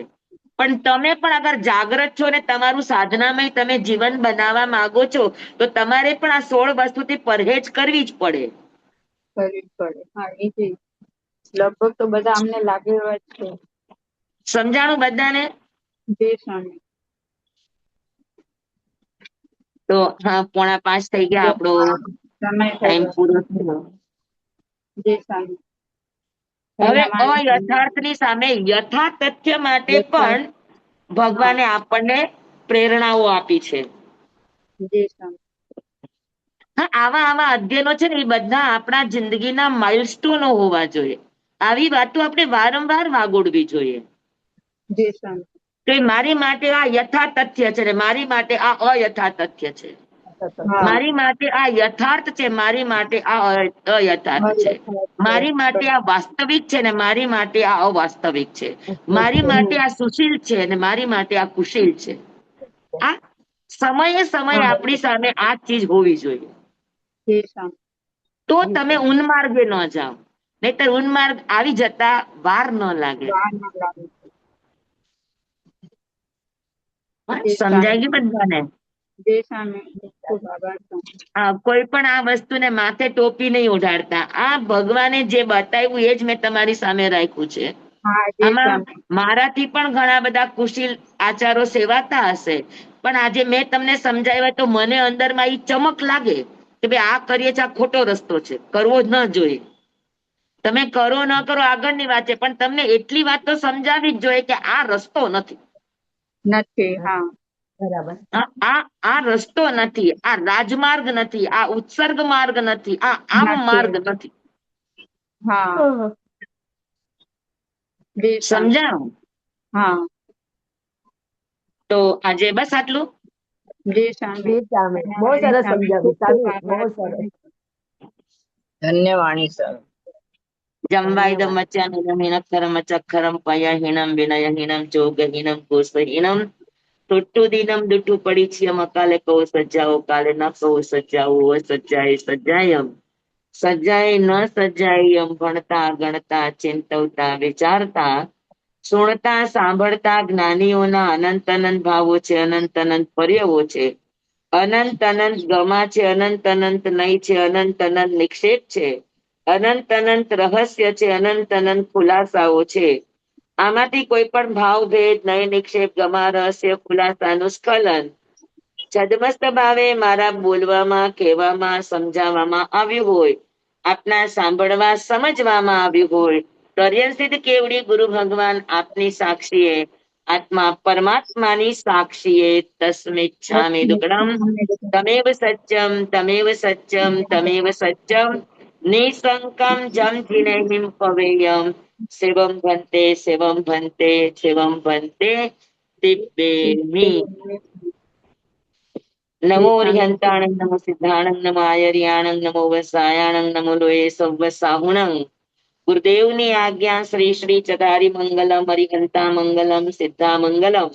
Speaker 1: પણ તમે પણ અગર જાગ્રત છો ને તમારું સાધનામય તમે જીવન બનાવવા માંગો છો તો તમારે પણ આ 16 વસ્તુથી પરહેજ કરવી જ પડે.
Speaker 2: કરવી પડે. હા એ જી લગભગ તો બધા અમને લાગે એવા જ છે.
Speaker 1: સમજાણું બધાને?
Speaker 2: જી સ્વામી.
Speaker 1: તો હા 4:45 થઈ ગયા, આપણો
Speaker 2: સમય થઈ
Speaker 1: ટાઈમ
Speaker 2: ગયો.
Speaker 1: પૂરો થયો.
Speaker 2: જી સ્વામી.
Speaker 1: હવે
Speaker 2: પહેલા
Speaker 1: અયથાર્થની સામે યથાર્થ તથ્ય માટે પણ
Speaker 2: યથાર્થ.
Speaker 1: ભગવાને આપણને પ્રેરણાઓ આપી છે.
Speaker 2: જી સ્વામી.
Speaker 1: હા, આવા અધ્યયનો છે ને એ બધા આપણા જિંદગીના માઇલસ્ટોનો હોવા જોઈએ. આવી વાતો આપણે વારંવાર વાગોડવી જોઈએ.
Speaker 2: જી સ્વામી.
Speaker 1: તો મારી માટે આ યથાર્થ તથ્ય છે ને મારી માટે આ અયથાર્થ તથ્ય છે.
Speaker 2: હા.
Speaker 1: મારી માટે આ યથાર્થ છે, મારી માટે આ અયથાર્થ છે. મારી માટે આ વાસ્તવિક છે ને મારી માટે આ અવાસ્તવિક છે. મારી માટે આ સુશીલ છે અને મારી માટે આ કુશીલ છે. આ સમયે આપણી સામે આ ચીજ હોવી જોઈએ.
Speaker 2: જી સ્વામી.
Speaker 1: તો તમે ઉન્માર્ગે ન જાઓ, નહીતર ઉન્માર્ગ આવી જતા વાર ન લાગે.
Speaker 2: વાર ન લાગે. જી
Speaker 1: સમજાય
Speaker 2: સ્વામી.
Speaker 1: ગયું બધાને?
Speaker 2: જી સ્વામી. ખૂબ આભાર સ્વામી.
Speaker 1: કોઈ પણ આ વસ્તુને માથે ટોપી નહીં ઉડાડતા. આ ભગવાને જે બતાવ્યું એ જ મેં તમારી સામે રાખ્યું છે.
Speaker 2: હા જી
Speaker 1: આમાં
Speaker 2: સ્વામી.
Speaker 1: મારાથી પણ ઘણા બધા કુશીલ આચારો સેવાતા હશે, પણ આજે મેં તમને સમજાવ્યા તો મને અંદરમાં ઈ ચમક લાગે કે ભાઈ આ કરીએ છે આ ખોટો રસ્તો છે, કરવો જ ન જોઈએ. તમે કરો ન કરો આગળની વાત છે, પણ તમને એટલી વાત તો સમજાવી જ જોઈએ કે આ રસ્તો નથી.
Speaker 2: નથી. હા
Speaker 6: બરાબર.
Speaker 1: આ રસ્તો નથી, આ રાજમાર્ગ નથી, આ ઉત્સર્ગ માર્ગ નથી, આ આમ માર્ગ નથી.
Speaker 2: હા જી સ્વામી.
Speaker 1: સમજાણું?
Speaker 2: હા
Speaker 1: તો આજે બસ આટલું.
Speaker 2: જી સ્વામી.
Speaker 6: જી સ્વામી. બહુ સરસ સમજાવ્યું સ્વામી, બહુ સરસ.
Speaker 2: ધન્યવાણી સર.
Speaker 1: જંવાઈદમ મચ્ચાનું હીનક્ષરમ ચક્ષરમ પય હીનમ વિનય હીનમ ચોગ હીનમ કોષ હીનમ ટુટ્ટુ દિનમ દુટ્ટુ પડીચ્યમ અકાલે કહો સજ્જાઓ કાલે ન કહો સજ્જાઓ સજ્જાએ સજ્જાયમ સજ્જાએ ન સજ્જાયમ ભણતા ગણતા ચિંતવતા વિચારતા સુણતા સાંભળતા જ્ઞાનીઓના અનંત અનંત ભાવો છે, અનંત અનંત પર્યવો છે, અનંત અનંત ગમા છે, અનંત અનંત નય છે, અનંત અનંત નિક્ષેપ છે, અનંત અનંત રહસ્ય છે, અનંત અનંત ખુલાસાઓ છે. આમાંથી કોઈ પણ ભાવભેદ, નય નિક્ષેપ, ગમા, રહસ્ય, ખુલાસાનું સ્ખલન છદમસ્ત ભાવે મારા બોલવામાં, કહેવામાં, સમજાવવામાં આવ્યું હોય, આપના સાંભળવા, સમજવામાં આવ્યું હોય, પર્યવસિત કેવડી ગુરુ ભગવાન આપની સાક્ષીએ, આત્મા પરમાત્માની સાક્ષીએ, તસ્મિચ્છામિ દુક્કડમ તમેવ સત્યમ તમેવ સત્યમ તમેવ સત્યમ નિસંકમ જમ જીનેહિમ પવેયમ શિવમ ભંતે શિવમ ભંતે શિવમ ભંતે દિવ્યેમી. નમો રિહંતાણં નમો સિદ્ધાણં નમો આયર્યાણં નમો વસાયાણં નમો લોએ સૌવ સાહુણં. ગુરુદેવની આજ્ઞા શ્રી શ્રી ચદારી મંગલમ હરિહંતા મંગલમ સિદ્ધા મંગલમ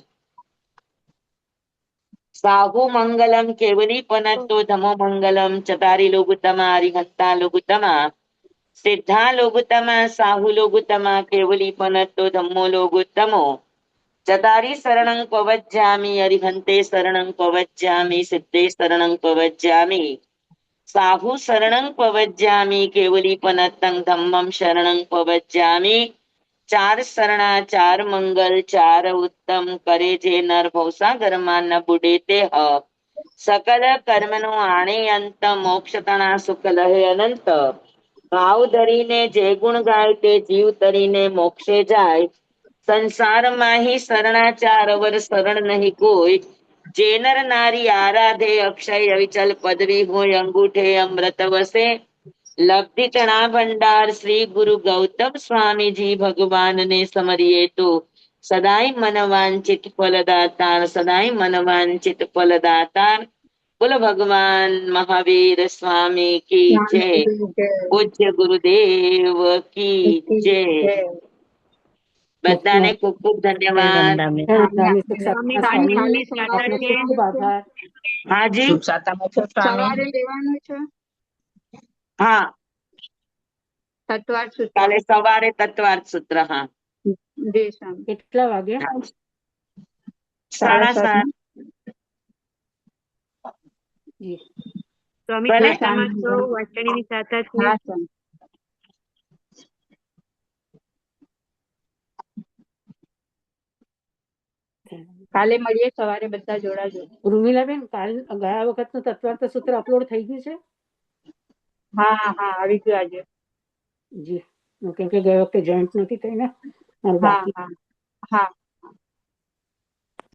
Speaker 1: સાહુ મંગલમ કેવલી પનતો ધમો મંગલમ ચતારી લોગુતમા હરિહંતા લોગુતમા સિદ્ધા લોગુતમા સાહુ લોગુતમા કેવલી પનતો ધમ્મો લોગુતમો ચતારી શરણં પવજ્જામિ હરિહંતે શરણં પવજ્જામિ સિદ્ધે શરણં પવજ્જામિ સાહુ શરણં પવજ્જામિ કેવલી પનતં ધમ્મં શરણં પવજ્જામિ. ચાર શરણા ચાર મંગલ ચાર ઉત્તમ કરે જે નર ભવસાગરમાં ન બુડે તે સકલ કર્મનો આણે અંત મોક્ષ તણા સુખ લહે અનંત. ભાવ ધરીને જે ગુણ ગાય તે જીવ તરીને મોક્ષે જાય. સંસારમાં હી શરણાચાર અવર શરણ નહીં કોઈ. જે નર નારી આરાધે અક્ષય અવિચલ પદવી હોય અંગૂઠે અમૃત વસે. લબ્ધિ તણા ભંડાર શ્રી ગુરુ ગૌતમ સ્વામીજી ભગવાનને સમરીએ તો સદાય મન વાંચિત ફલદાતાર સદાય મન વાંચિત ફલદાતાર. બોલો ભગવાન મહાવીર સ્વામી કી જય. પૂજ્ય ગુરુદેવ કી જય. બધાને ખૂબ ખૂબ ધન્યવાદ.
Speaker 4: સ્વામી સુખ
Speaker 5: સ્વામી
Speaker 4: સાતા સ્વામી આપનો ખૂબ ખૂબ આભાર.
Speaker 1: હાજી
Speaker 6: શુભ સાતામાં છે સ્વામી.
Speaker 2: સવારે લેવાનું છે
Speaker 1: હા
Speaker 2: તત્વાર સૂત્ર.
Speaker 1: કાલે સવારે તત્વાર્થ સૂત્ર. હા
Speaker 2: જી સ્વામી.
Speaker 4: કેટલા વાગે?
Speaker 1: 7:30.
Speaker 4: જી.
Speaker 1: ભલે.
Speaker 2: હા સ્વામી. કાલે મળીએ સવારે બધા જોડાજો.
Speaker 4: ઉર્મિલાબેન, કાલ ગયા વખતનું તત્વાર્થ સૂત્ર અપલોડ થઈ ગયું છે?
Speaker 2: હા હા આવી ગયું આજે.
Speaker 4: જી, કેમ કે ગયા વખતે જોઈન્ટ નથી થઈ ને.
Speaker 2: હા હા હા